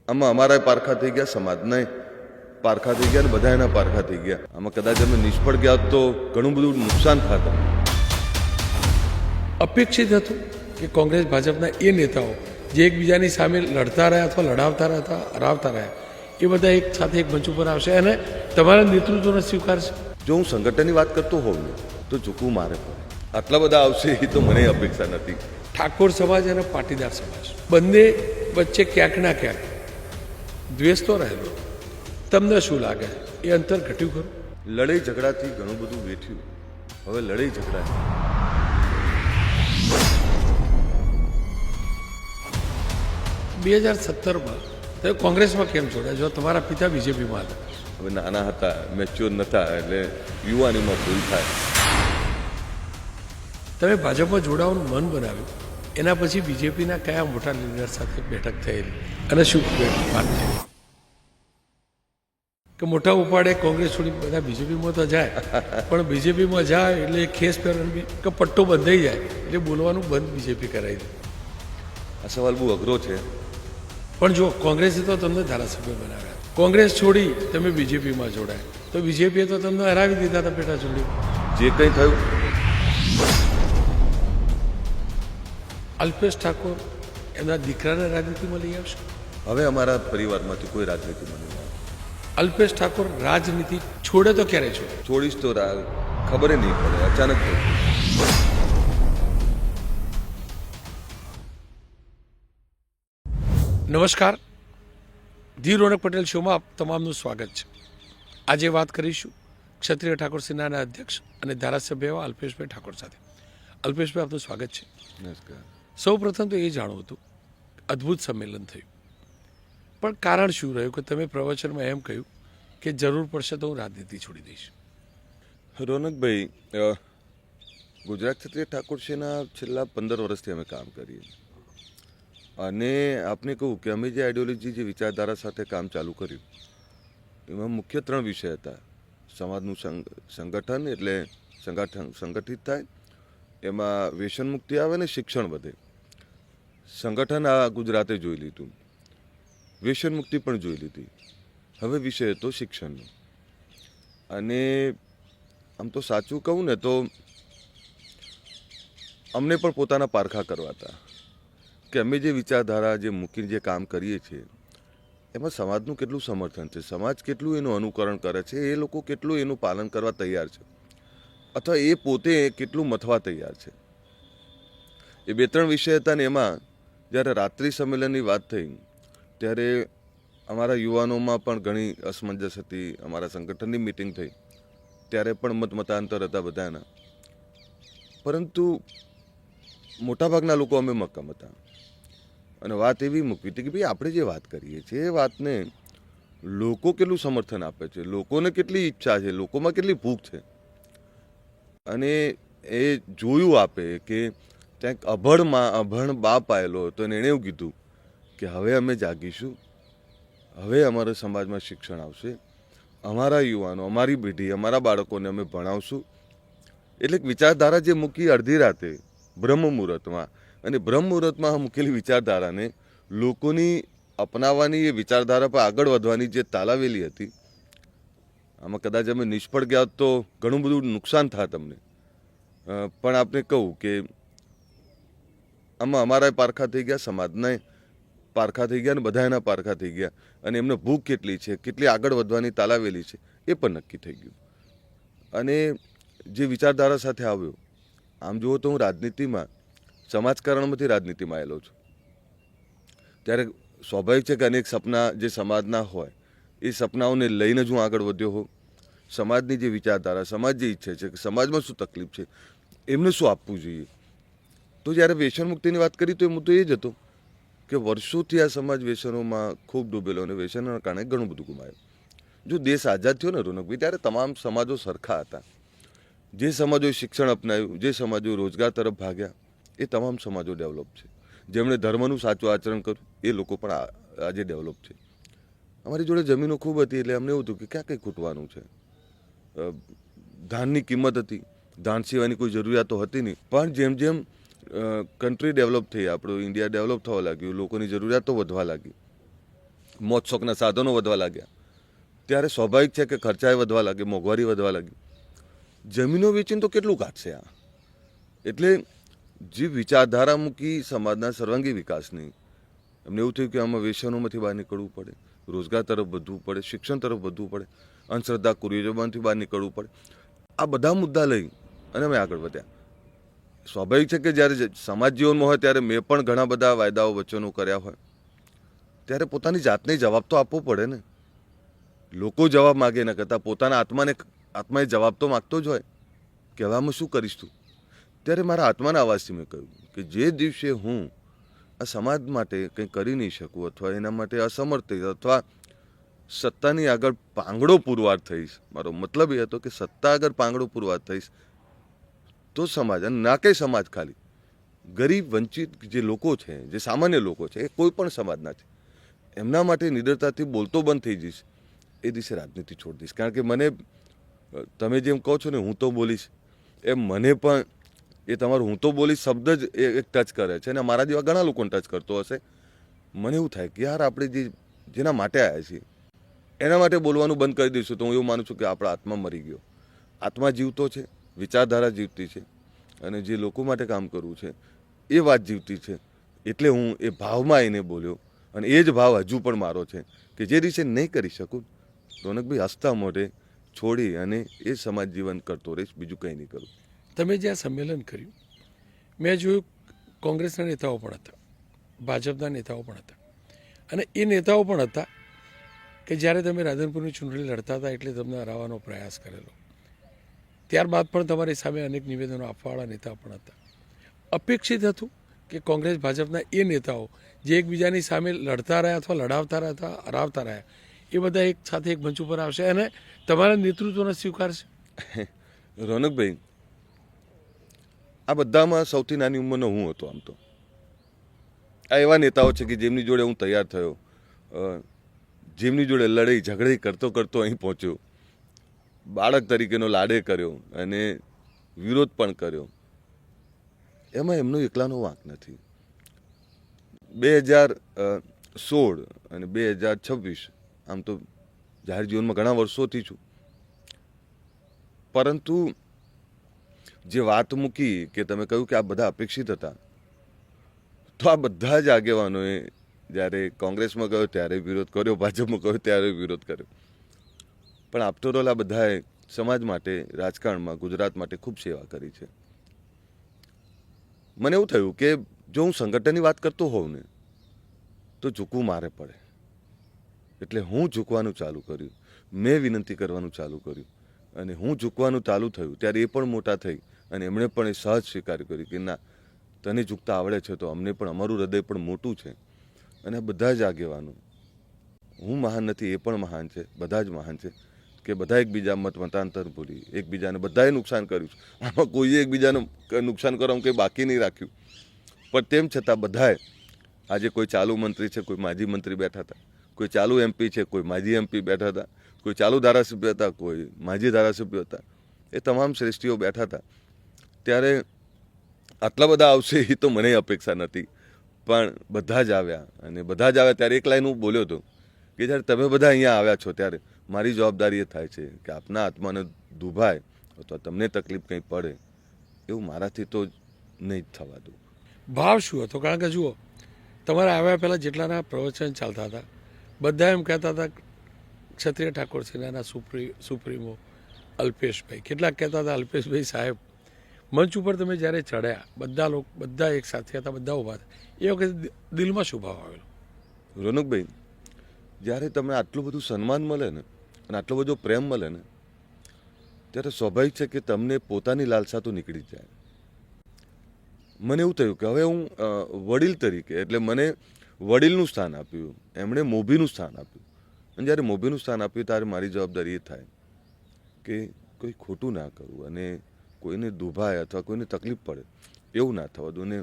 આમાં અમારા પારખા થઈ ગયા, સમાજના પારખા થઈ ગયા અને બધા એના પારખા થઈ ગયા. આમાં કદાચ અમે નિષ્ફળ ગયા હોત તો ઘણું બધું નુકસાન થાત. અપેક્ષિત હતું કે કોંગ્રેસ ભાજપના એ નેતાઓ જે એકબીજાની સામે લડતા રહ્યા અથવા લડાવતા રહ્યા હરાવતા રહ્યા એ બધા એક સાથે એક મંચ ઉપર આવશે અને તમારા નેતૃત્વને સ્વીકારશે. જો હું સંગઠનની વાત કરતો હોઉં ને તો ઝૂકવું મારે પડે. આટલા બધા આવશે એ તો મને અપેક્ષા નથી. ઠાકોર સમાજ અને પાટીદાર સમાજ બંને વચ્ચે ક્યાંક ના ક્યાંક દ્વેષ તો રહેલો. તમને શું લાગે એ અંતર ઘટ્યું ખરું? લડાઈ ઝઘડાથી ઘણું બધું વેઠ્યું. હવે લડાઈ ઝઘડા 2017માં તમે કોંગ્રેસમાં કેમ જોડાયા? જો તમારા પિતા બીજેપીમાં હતા. હવે નાના હતા, મેચ્યોર નહોતા, એટલે યુવાનીમાં ભૂલ થાય. તમે ભાજપમાં જોડાવાનું મન બનાવ્યું, એના પછી બીજેપીના કયા મોટા લીડર સાથે બેઠક થયેલી અને શું વાત થઈ કે મોટા ઉપાડે કોંગ્રેસ છોડી બધા બીજેપીમાં તો જાય, પણ બીજેપીમાં જાય એટલે ખેસ પહેરવાની કે પટ્ટો બંધાઈ જાય એટલે બોલવાનું બંધ બીજેપી કરાવી દે? આ સવાલ બહુ અઘરો છે. પણ જો કોંગ્રેસે તો તમને ધારાસભ્ય બનાવ્યા, કોંગ્રેસ છોડી તમે બીજેપીમાં જોડાયા, તો બીજેપીએ તો તમને હરાવી દીધા હતા પેટા ચૂંટણી. જે કંઈ થયું, અલ્પેશ ઠાકોર એમના દીકરાને રાજનીતિમાં લઈ આવશે. હવે અમારા પરિવારમાંથી કોઈ રાજનીતિમાં નહીં આવે. અલ્પેશ ઠાકોર રાજનીતિ છોડે તો ક્યારે છોડે? છોડીશ તો ખબર નહીં પડે, અચાનક થયું. નમસ્કાર, ધી રોનક પટેલ શોમાં આપ તમામનું સ્વાગત છે. આજે વાત કરીશું ક્ષત્રિય ઠાકોર સેનાના અધ્યક્ષ અને ધારાસભ્ય એવા અલ્પેશભાઈ ઠાકોર સાથે. અલ્પેશભાઈ, આપનું સ્વાગત છે. નમસ્કાર. સૌ પ્રથમ તો એ જાણવું હતું, અદ્ભુત સંમેલન થયું, પણ કારણ શું રહ્યું કે તમે પ્રવચનમાં એમ કહ્યું કે જરૂર પડશે તો હું રાજનીતિ છોડી દઈશ? રોનકભાઈ, ગુજરાત ક્ષત્રિય ઠાકોર સેના છેલ્લા 15 વર્ષથી અમે કામ કરીએ અને આપને કહું કે અમે જે આઈડિયોલોજી, જે વિચારધારા સાથે કામ ચાલુ કર્યું એમાં મુખ્ય 3 વિષય હતા. સમાજનું સંગઠન, એટલે સંગઠિત થાય, એમાં વ્યસન મુક્તિ આવે ને શિક્ષણ વધે. સંગઠન આ ગુજરાતે જોઈ લીધું, વ્યસન મુક્તિ પણ જોઈ લીધી. હવે વિષય હતો શિક્ષણનો. અને આમ તો સાચું કહું ને તો અમને પણ પોતાના પારખા કરવા હતા કે અમે જે વિચારધારા જે મૂકીને જે કામ કરીએ છીએ એમાં સમાજનું કેટલું સમર્થન છે, સમાજ કેટલું એનું અનુકરણ કરે છે, એ લોકો કેટલું એનું પાલન કરવા તૈયાર છે, અથવા એ પોતે કેટલું મથવા તૈયાર છે. એ 2-3 વિષય હતા ને એમાં જ્યારે રાત્રિ સંમેલનની વાત થઈ ત્યારે અમારા યુવાનોમાં પણ ઘણી અસમંજસ હતી. અમારા સંગઠનની મિટિંગ થઈ ત્યારે પણ મતાંતર હતા બધાના, પરંતુ મોટાભાગના લોકો અમે મક્કમ હતા. અને વાત એવી મૂકવી હતી કે ભાઈ આપણે જે વાત કરીએ છીએ એ વાતને લોકો કેટલું સમર્થન આપે છે, લોકોને કેટલી ઈચ્છા છે, લોકોમાં કેટલી ભૂખ છે. અને એ જોયું આપે કે ક્યાંક અભણ બાપ આવેલો હતો અને એણે એવું કીધું કે હવે અમે જાગીશું, હવે અમારા સમાજમાં શિક્ષણ આવશે, અમારા યુવાનો, અમારી પેઢી, અમારા બાળકોને અમે ભણાવશું. એટલે વિચારધારા જે મૂકી અડધી રાતે બ્રહ્મ મુહૂર્તમાં, અને બ્રહ્મ મુહૂર્તમાં મૂકેલી વિચારધારાને લોકોની અપનાવવાની, એ વિચારધારા પર આગળ વધવાની જે તાલાવેલી હતી, આમાં કદાચ અમે નિષ્ફળ ગયા હોત તો ઘણું બધું નુકસાન થાત અમને. પણ આપણે કહું કે આમાં અમારા પારખા થઈ ગયા, સમાજના પારખા થઈ ગયા અને બધા એના પારખા થઈ ગયા. અને એમને ભૂખ કેટલી છે, કેટલી આગળ વધવાની તાલાવેલી છે એ પણ નક્કી થઈ ગયું. અને જે વિચારધારા સાથે આવ્યો, આમ જુઓ તો હું રાજનીતિમાં, સમાજકારણમાંથી રાજનીતિમાં આવેલો છું, ત્યારે સ્વાભાવિક છે કે અનેક સપના જે સમાજના હોય એ સપનાઓને લઈને જ હું આગળ વધ્યો હોઉં. સમાજની જે વિચારધારા, સમાજ જે ઈચ્છે છે કે સમાજમાં શું તકલીફ છે, એમને શું આપવું જોઈએ. તો જ્યારે વ્યસન મુક્તિની વાત કરી તો એ મુદ્દો એ જ હતો કે વર્ષોથી આ સમાજ વ્યસનોમાં ખૂબ ડૂબેલો અને વ્યસનના કારણે ઘણું બધું ગુમાયું. જો દેશ આઝાદ થયો ને રોનકભાઈ, ત્યારે તમામ સમાજો સરખા હતા. જે સમાજોએ શિક્ષણ અપનાવ્યું, જે સમાજો રોજગાર તરફ ભાગ્યા, એ તમામ સમાજો ડેવલપ છે. જેમણે ધર્મનું સાચું આચરણ કર્યું એ લોકો પણ આજે ડેવલપ છે. અમારી જોડે જમીનો ખૂબ હતી એટલે અમને એવું હતું કે ક્યાં કંઈ ખૂટવાનું છે. ધાનની કિંમત હતી, ધાન સિવાયની કોઈ જરૂરિયાતો હતી નહીં. પણ જેમ જેમ કન્ટ્રી ડેવલપ થઈ, આપણું ઇન્ડિયા ડેવલપ થવા લાગ્યું, લોકોની જરૂરિયાતો વધવા લાગી, મોજ શોખના સાધનો વધવા લાગ્યા, ત્યારે સ્વાભાવિક છે કે ખર્ચાએ વધવા લાગે, મોંઘવારી વધવા લાગી. જમીનો વેચીને તો કેટલું કાઢશે આ? એટલે જે વિચારધારા મૂકી સમાજના સર્વાંગી વિકાસની, એમને એવું થયું કે આમાં વ્યસનોમાંથી બહાર નીકળવું પડે, રોજગાર તરફ વધવું પડે, શિક્ષણ તરફ વધવું પડે, અંધશ્રદ્ધા કુરિયોજનથી બહાર નીકળવું પડે. આ બધા મુદ્દા લઈ અને અમે આગળ વધ્યા. સ્વાભાવિક છે કે જ્યારે સમાજ જીવનમાં હોય ત્યારે મેં પણ ઘણા બધા વાયદાઓ વચનો કર્યા હોય, ત્યારે પોતાની જાતને જવાબ તો આપવો પડે ને. લોકો જવાબ માગે એના કરતાં પોતાના આત્માએ જવાબ તો માગતો જ હોય કે હવે આમાં શું કરીશ તું. ત્યારે મારા આત્માના અવાજથી મેં કહ્યું કે જે દિવસે હું આ સમાજ માટે કંઈ કરી નહીં શકું અથવા એના માટે અસમર્થ થઈશ અથવા સત્તાની આગળ પાંગડો પુરવાર થઈશ, મારો મતલબ એ હતો કે સત્તા આગળ પાંગડો પુરવાર થઈશ તો સમાજ, અને ના કે સમાજ ખાલી ગરીબ વંચિત જે લોકો છે, જે સામાન્ય લોકો છે, એ કોઈ પણ સમાજના છે, એમના માટે નિડરતાથી બોલતો બંધ થઈ જઈશ, એ દિવસે રાજનીતિ છોડી દઈશ. કારણ કે મને તમે જેમ કહો છો ને હું તો બોલીશ, એમ મને પણ એ તમારું હું તો બોલીશ શબ્દ જ એક ટચ કરે છે અને મારા જેવા ઘણા લોકોને ટચ કરતો હશે. મને એવું થાય કે યાર આપણે જેના માટે આવ્યા છીએ એના માટે બોલવાનું બંધ કરી દઈશું તો હું એવું માનું છું કે આપણા આત્મા મરી ગયો. આત્મા જીવતો છે, વિચારધારા જીવતી છે, અને જે લોકો માટે કામ કરવું છે એ વાત જીવતી છે. એટલે હું એ ભાવમાં એને બોલ્યો, અને એ જ ભાવ હજુ પણ મારો છે કે જે દિવસે નહીં કરી શકું, રોનકભાઈ હસતા મોઢે છોડી અને એ સમાજ જીવન કરતો રહીશ, બીજું કંઈ નહીં કરું. તમે જે આ સંમેલન કર્યું, મેં જોયું કોંગ્રેસના નેતાઓ પણ હતા, ભાજપના નેતાઓ પણ હતા, અને એ નેતાઓ પણ હતા કે જ્યારે તમે રાધનપુરની ચૂંટણી લડતા હતા એટલે તમને હરાવવાનો પ્રયાસ કરેલો. ત્યારબાદ પણ તમારી સામે અનેક નિવેદનો આપવાવાળા નેતાઓ પણ હતા. અપેક્ષિત હતું કે કોંગ્રેસ ભાજપના એ નેતાઓ જે એકબીજાની સામે લડતા રહ્યા અથવા લડાવતા રહ્યા અથવા હરાવતા રહ્યા, એ બધા એક સાથે એક મંચ ઉપર આવશે અને તમારા નેતૃત્વને સ્વીકારશે. રોનકભાઈ, આ બધામાં સૌથી નાની ઉંમરનો હું હતો. આમ તો આ એવા નેતાઓ છે કે જેમની જોડે હું તૈયાર થયો, જેમની જોડે લડાઈ ઝઘડી કરતો કરતો અહીં પહોંચ્યો, બાળક તરીકેનો લાડે કર્યો અને વિરોધ પણ કર્યો. એમાં એમનો એકલાનો વાંક નથી. 2016 અને 2026 આમ તો જાહેર જીવનમાં ઘણા વર્ષોથી છું, પરંતુ જે વાત મૂકી કે તમે કહ્યું કે આ બધા અપેક્ષિત હતા, તો આ બધા જ આગેવાનોએ જ્યારે કોંગ્રેસમાં ગયો ત્યારે વિરોધ કર્યો, ભાજપમાં ગયો ત્યારે વિરોધ કર્યો, પણ આફ્ટર ઓલ આ બધાએ સમાજ માટે, રાજકારણમાં, ગુજરાત માટે ખૂબ સેવા કરી છે. મને એવું થયું કે જો હું સંગઠનની વાત કરતો હોઉં ને તો ઝૂકવું મારે પડે, એટલે હું ઝૂકવાનું ચાલુ કર્યું, મેં વિનંતી કરવાનું ચાલુ કર્યું, અને હું ઝૂકવાનું ચાલુ થયું ત્યારે એ પણ મોટા થઈ અને એમણે પણ એ સહજ સ્વીકાર કર્યું કે ના, તને ઝૂકતા આવડે છે તો અમને પણ, અમારું હૃદય પણ મોટું છે. અને આ બધા જ આગેવાનો, હું મહાન નથી, એ પણ મહાન છે, બધા જ મહાન છે, કે બધા એકબીજા મતાંતર ભૂલી એકબીજાને બધાએ નુકસાન કર્યું છે. આમાં કોઈએ એકબીજાને નુકસાન કરવાનું કંઈ બાકી નહીં રાખ્યું, પણ તેમ છતાં બધાએ, આજે કોઈ ચાલુ મંત્રી છે, કોઈ માજી મંત્રી બેઠા હતા, કોઈ ચાલુ એમપી છે, કોઈ માજી એમપી બેઠા હતા, કોઈ ચાલુ ધારાસભ્ય હતા, કોઈ માજી ધારાસભ્ય હતા, એ તમામ શ્રેષ્ઠીઓ બેઠા હતા. ત્યારે આટલા બધા આવશે એ તો મને અપેક્ષા નથી, પણ બધા જ આવ્યા. અને બધા જ આવ્યા ત્યારે એક લાઈન હું બોલ્યો હતો કે જ્યારે તમે બધા અહીંયા આવ્યા છો ત્યારે મારી જવાબદારી એ થાય છે કે આપના આત્માને દુભાય અથવા તમને તકલીફ કંઈ પડે એવું મારાથી તો નહીં જ થવા દઉં. ભાવ શું હતો? કારણ કે જુઓ, તમારા આવ્યા પહેલાં જેટલાના પ્રવચન ચાલતા હતા બધા એમ કહેતા હતા ક્ષત્રિય ઠાકોર સેનાના સુપ્રીમો અલ્પેશભાઈ, કેટલાક કહેતા હતા અલ્પેશભાઈ સાહેબ. મંચ ઉપર તમે જ્યારે ચડ્યા, બધા એક સાથે હતા, બધા ઊભા હતા, એ વખતે દિલમાં શું ભાવ આવેલો? રોનકભાઈ, જ્યારે તમને આટલું બધું સન્માન મળે ને અને આટલો બધો પ્રેમ મળે ને, ત્યારે સ્વાભાવિક છે કે તમને પોતાની લાલસા તો નીકળી જ જાય. મને એવું થયું કે હવે હું વડીલ તરીકે, એટલે મને વડીલનું સ્થાન આપ્યું, એમણે મોભીનું સ્થાન આપ્યું, અને જ્યારે મોભીનું સ્થાન આપ્યું ત્યારે મારી જવાબદારી એ થાય કે કોઈ ખોટું ના કરવું અને કોઈને દુભાય અથવા કોઈને તકલીફ પડે એવું ના થવા દઉં. અને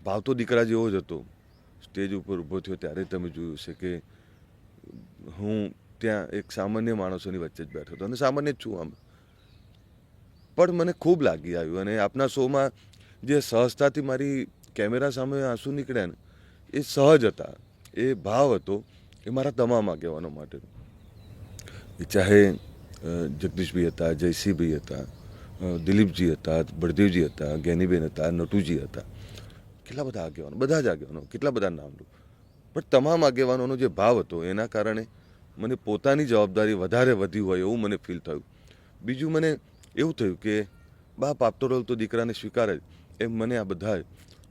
ભાવ તો દીકરા જેવો જ હતો. સ્ટેજ ઉપર ઊભો થયો ત્યારે તમે જોયું છે કે હું ત્યાં એક સામાન્ય માણસોની વચ્ચે જ બેઠો હતો, અને સામાન્ય જ છું આમ, પણ મને ખૂબ લાગી આવ્યું. અને આપના શોમાં જે સહજતાથી મારી કેમેરા સામે આંસુ નીકળ્યા ને, એ સહજ હતા, એ ભાવ હતો એ મારા તમામ આગેવાનો માટે, એ ચાહે જગદીશભાઈ હતા, જયસિંહભાઈ હતા, દિલીપજી હતા, બળદેવજી હતા, જ્ઞાનીબેન હતા, નટુજી હતા, કેટલા બધા આગેવાનો, બધા જ આગેવાનો, કેટલા બધા નામ લો, પણ તમામ આગેવાનોનો જે ભાવ હતો એના કારણે મને પોતાની જવાબદારી વધારે વધી હોય એવું મને ફીલ થયું. બીજું મને એવું થયું કે બાપ આપતો રહ્યો તો દીકરાને સ્વીકારે જ, એમ મને આ બધા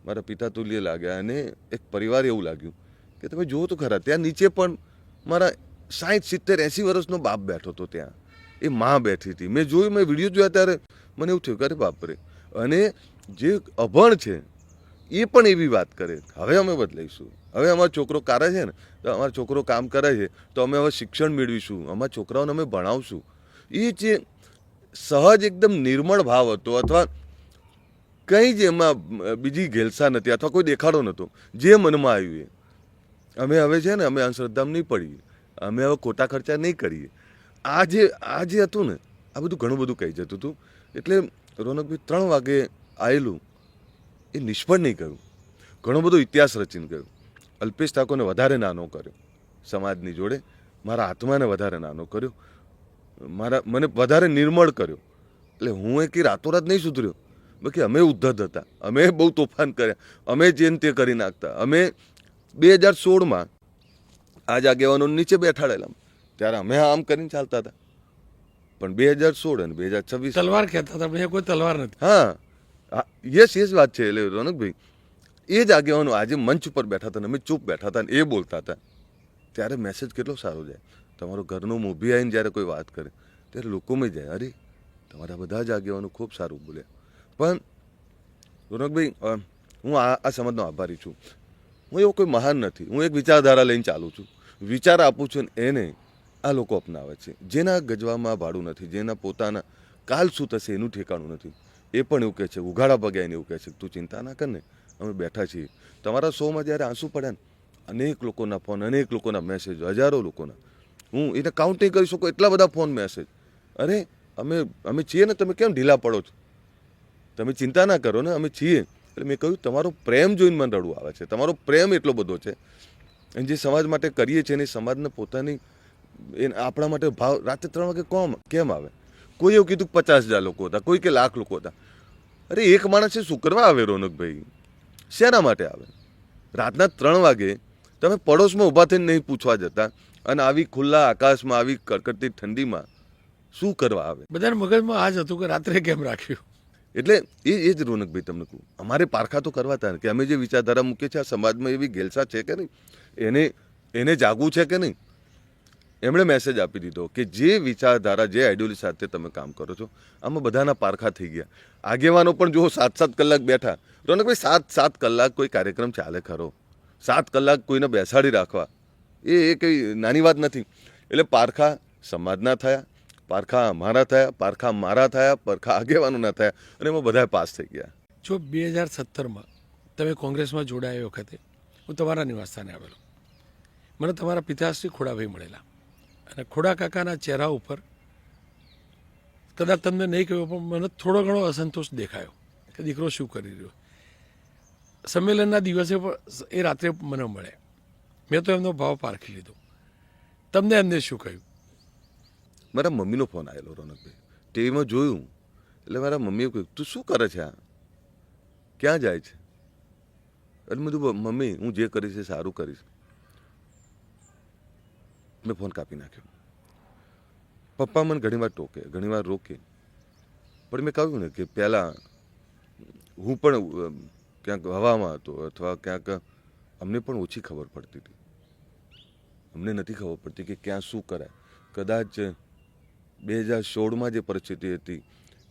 મારા પિતા તુલ્ય લાગ્યા. અને એક પરિવાર એવું લાગ્યું કે તમે જુઓ તો ખરા, ત્યાં નીચે પણ મારા 60, 70, 80 વર્ષનો બાપ બેઠો હતો, ત્યાં એ માં બેઠી હતી. મેં જોયું, મેં વિડીયો જોયા ત્યારે મને એવું થયું કે અરે બાપરે. અને જે અભણ છે એ પણ એવી વાત કરે, હવે અમે બદલાઈશું, હવે અમારો છોકરો કરે છે ને, તો અમારો છોકરો કામ કરે છે તો અમે હવે શિક્ષણ મેળવીશું, અમારા છોકરાઓને અમે ભણાવશું. એ જે સહજ એકદમ નિર્મળ ભાવ હતો, અથવા કંઈ જ એમાં બીજી ઘેલસા નથી, અથવા કોઈ દેખાડો નહોતો, જે મનમાં આવ્યું એ અમે હવે છે ને, અમે અંધશ્રદ્ધામાં નહીં પડીએ, અમે હવે ખોટા ખર્ચા નહીં કરીએ. આ જે હતું ને, આ બધું ઘણું બધું કહી જતું હતું. એટલે રોનકભાઈ 3 વાગે આવેલું એ નિષ્ફળ નહીં ગયું, ઘણો બધો ઇતિહાસ રચીને ગયું. અલ્પેશ ઠાકોરને વધારે નાનો કર્યો સમાજની જોડે, મારા આત્માને વધારે નાનો કર્યો, મને વધારે નિર્મળ કર્યો. એટલે હું એ કે રાતોરાત નહીં સુધર્યો, બાકી અમે ઉદ્ધત હતા, અમે બહુ તોફાન કર્યા, અમે જેમ તે કરી નાખતા. અમે 2016માં આ જ આગેવાનો નીચે બેઠાડેલા, ત્યારે અમે આમ કરીને ચાલતા હતા. પણ 2016 અને 2026 તલવાર કહેતા હતા, પણ એ કોઈ તલવાર નથી. હા, યસ જ વાત છે. એટલે રોનકભાઈ એ જ આગેવાનો આજે મંચ ઉપર બેઠા હતા ને અમે ચૂપ બેઠા હતા ને એ બોલતા હતા, ત્યારે મેસેજ કેટલો સારો જાય. તમારો ઘરનો મૂવી આવીને જ્યારે કોઈ વાત કરે ત્યારે લોકોમાં જાય, અરે તમારા બધા જ આગેવાનો ખૂબ સારું બોલ્યા. પણ રોનકભાઈ હું આ સમાજનો આભારી છું. હું એવો કોઈ મહાન નથી, હું એક વિચારધારા લઈને ચાલું છું, વિચાર આપું છું ને એને આ લોકો અપનાવે છે. જેના ગજવામાં ભાડું નથી, જેના પોતાના કાલ શું થશે એનું ઠેકાણું નથી, એ પણ એવું કહે છે, ઉઘાડા પગે આવીને એવું કહે છે તું ચિંતા ના કર ને, અમે બેઠા છીએ. તમારા શોમાં જ્યારે આંસુ પડ્યા ને, અનેક લોકોના ફોન, અનેક લોકોના મેસેજ, હજારો લોકોના, હું એને કાઉન્ટ નહીં કરી શકું એટલા બધા ફોન મેસેજ. અરે અમે છીએ ને, તમે કેમ ઢીલા પડો છો, તમે ચિંતા ના કરો ને, અમે છીએ. એટલે મેં કહ્યું તમારો પ્રેમ જોઈને મને રડવું આવે છે, તમારો પ્રેમ એટલો બધો છે. અને જે સમાજ માટે કરીએ છીએ ને, સમાજને પોતાની આપણા માટે ભાવ. રાત્રે 3 વાગે કેમ આવે? કોઈ એવું કીધું 50,000 લોકો હતા, કોઈ કે લાખ લોકો હતા. અરે એક માણસે શું કરવા આવે રોનકભાઈ? શેના માટે આવે? રાતના 3 વાગે તમે પડોશમાં ઊભા થઈને નહીં પૂછવા જતા, અને આવી ખુલ્લા આકાશમાં, આવી કડકડતી ઠંડીમાં શું કરવા આવે? બધાના મગજમાં આ જ હતું કે રાત્રે કેમ રાખ્યું. એટલે એ જ રોનકભાઈ તમને કહું, અમારે પારખા તો કરવા હતા કે અમે જે વિચારધારા મૂકીએ છીએ આ સમાજમાં એવી ઘેલસા છે કે નહીં, એને જાગવું છે કે નહીં. એમણે મેસેજ આપી દીધો કે જે વિચારધારા, જે આઈડિયોલોજી સાથે તમે કામ કરો છો, આમાં બધાના પારખા થઈ ગયા. આગેવાનો પણ જો 7-7 કલાક બેઠા. રોનકભાઈ 7-7 કલાક કોઈ કાર્યક્રમ ચાલે ખરો? 7 કલાક કોઈને બેસાડી રાખવા એ કંઈ નાની વાત નથી. એટલે પારખા સમાજના થયા, પારખા અમારા થયા, પારખા મારા થયા, પારખા આગેવાનોના થયા, અને એમાં બધા પાસ થઈ ગયા. જો 2017માં તમે કોંગ્રેસમાં જોડાયા એ વખતે હું તમારા નિવાસસ્થાને આવેલો. મને તમારા પિતાશ્રી ખોડાભાઈ મળેલા, અને ખોડા કાકાના ચહેરા ઉપર કદાચ તમને નહીં કહ્યું પણ મને થોડો ઘણો અસંતોષ દેખાયો કે દીકરો શું કરી રહ્યો. સંમેલનના દિવસે પણ એ રાત્રે મને મળે, મેં તો એમનો ભાવ પારખી લીધો. તમને એમને શું કહ્યું? મારા મમ્મીનો ફોન આવેલો રોનકભાઈ, ટીવીમાં જોયું એટલે મારા મમ્મીએ કહ્યું તું શું કરે છે, આ ક્યાં જાય છે? એટલે મેં કીધું મમ્મી હું જે કરીશ એ સારું કરીશ. મેં ફોન કાપી નાખ્યો. પપ્પા મને ઘણીવાર ટોકે, ઘણીવાર રોકે, પણ મેં કહ્યું ને કે પહેલાં હું પણ ક્યાંક હવામાં હતો, અથવા ક્યાંક અમને પણ ઓછી ખબર પડતી હતી. અમને નથી ખબર પડતી કે ક્યાં શું કરાય. કદાચ 2016માં જે પરિસ્થિતિ હતી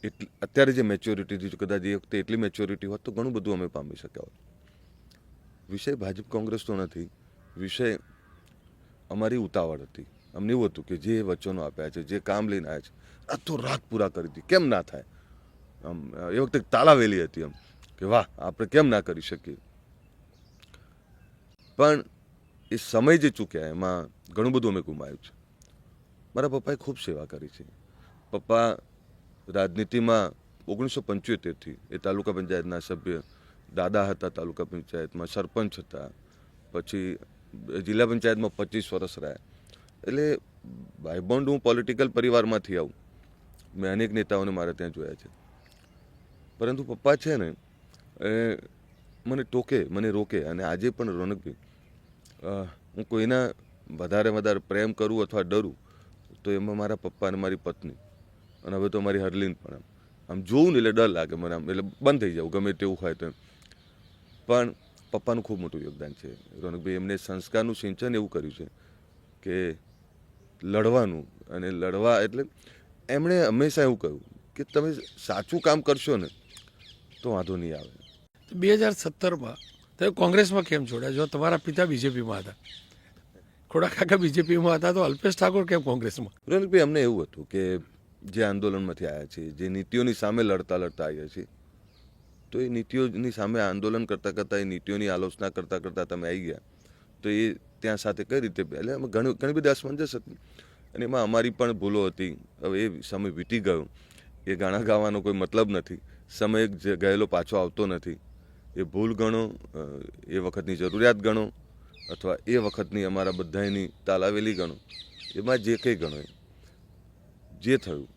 એટલી અત્યારે જે મેચ્યોરિટી હતી, કદાચ એ વખતે એટલી મેચ્યોરિટી હોત તો ઘણું બધું અમે પામી શક્યા હોત. વિષય ભાજપ કોંગ્રેસનો નથી, વિષય અમારી ઉતાવળ હતી. અમને એવું હતું કે જે વચનો આપ્યા છે, જે કામ લઈને આવ્યા છે, રાતો રાત પૂરા કરી હતી, કેમ ના થાય? આમ એ વખતે તાલાવેલી હતી એમ કે વાહ આપણે કેમ ના કરી શકીએ. પણ એ સમય જે ચૂક્યા એમાં ઘણું બધું અમે ગુમાવ્યું છે. મારા પપ્પાએ ખૂબ સેવા કરી છે. પપ્પા રાજનીતિમાં 1975થી એ તાલુકા પંચાયતના સભ્ય, દાદા હતા તાલુકા પંચાયતમાં સરપંચ હતા, પછી જિલ્લા પંચાયતમાં 25 વર્ષ રહ્યા. એટલે બાયબોન્ડ હું પોલિટિકલ પરિવારમાંથી આવું. મેં અનેક નેતાઓને મારે ત્યાં જોયા છે. પરંતુ પપ્પા છે ને એ મને ટોકે, મને રોકે. અને આજે પણ રોનકભાઈ, હું કોઈના વધારે પ્રેમ કરું અથવા ડરું તો એમાં મારા પપ્પા અને મારી પત્ની, અને હવે તો મારી હરલીન પણ આમ જોવું ને એટલે ડર લાગે મને, આમ એટલે બંધ થઈ જાઉં ગમે તેવું હોય તો. પણ પપ્પાનું ખૂબ મોટું યોગદાન છે રોનકભાઈ. એમને સંસ્કારનું સિંચન એવું કર્યું છે કે લડવાનું, અને લડવા એટલે એમણે હંમેશા એવું કહ્યું કે તમે સાચું કામ કરશો ને તો વાંધો નહીં આવે. 2017માં તમે કોંગ્રેસમાં કેમ જોડાયા? જો તમારા પિતા બીજેપીમાં હતા, ખોડા કાકા બીજેપીમાં હતા, તો અલ્પેશ ઠાકોર કેમ કોંગ્રેસમાં? રોનકભાઈ, અમને એવું હતું કે જે આંદોલનમાંથી આવ્યા છીએ, જે નીતિઓની સામે લડતા આવ્યા છીએ, તો એ નીતિઓની સામે આંદોલન કરતાં એ નીતિઓની આલોચના કરતાં તમે આવી ગયા, તો એ ત્યાં સાથે કઈ રીતે, એટલે અમે ઘણી બધી અસમંજસ હતી, અને એમાં અમારી પણ ભૂલો હતી. હવે એ સમય વીતી ગયો, એ ગાણા ગાવાનો કોઈ મતલબ નથી. સમય ગયેલો પાછો આવતો નથી. એ ભૂલ ગણો, એ વખતની જરૂરિયાત ગણો, અથવા એ વખતની અમારા બધાની તાલાવેલી ગણો, એમાં જે કંઈ ગણો, જે થયું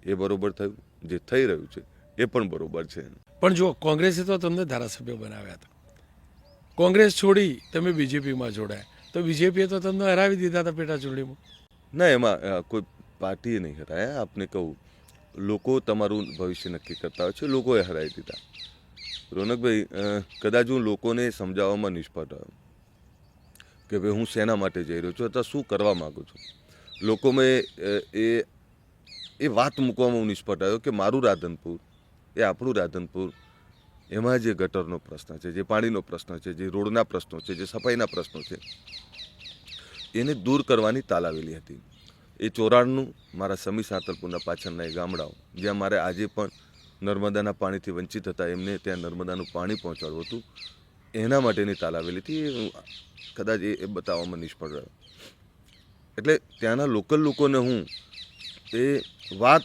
એ બરોબર થયું, જે થઈ રહ્યું છે એ પણ બરોબર છે. પણ જો કોંગ્રેસે તો તમને ધારાસભ્ય બનાવ્યા હતા, કોંગ્રેસ છોડી તમે બીજેપીમાં જોડાયા, તો બીજેપીએ તો તમને હરાવી દીધા હતા પેટા ચૂંટણીમાં. ના, એમાં કોઈ પાર્ટીએ નહીં હરાયા. આપને કહું, લોકો તમારું ભવિષ્ય નક્કી કરતા હોય છે, લોકોએ હરાવી દીધા. રોનકભાઈ, કદાચ હું લોકોને સમજાવવામાં નિષ્ફળ રહ્યો કે ભાઈ હું શેના માટે જઈ રહ્યો છું અથવા શું કરવા માગું છું. લોકોમાં એ વાત મૂકવામાં હું નિષ્ફળ રહ્યો કે મારું રાધનપુર એ આપણું રાધનપુર, એમાં જે ગટરનો પ્રશ્ન છે, જે પાણીનો પ્રશ્ન છે, જે રોડના પ્રશ્નો છે, જે સફાઈના પ્રશ્નો છે, એને દૂર કરવાની તાલાવેલી હતી. એ ચોરાણનું મારા સમી સાંતલપુરના પાછળના એ ગામડાઓ, જ્યાં મારે આજે પણ નર્મદાના પાણીથી વંચિત હતા, એમને ત્યાં નર્મદાનું પાણી પહોંચાડવું હતું, એના માટેની તાલાવેલી હતી. કદાચ એ બતાવવામાં નિષ્ફળ રહ્યો. એટલે ત્યાંના લોકલ લોકોને હું એ વાત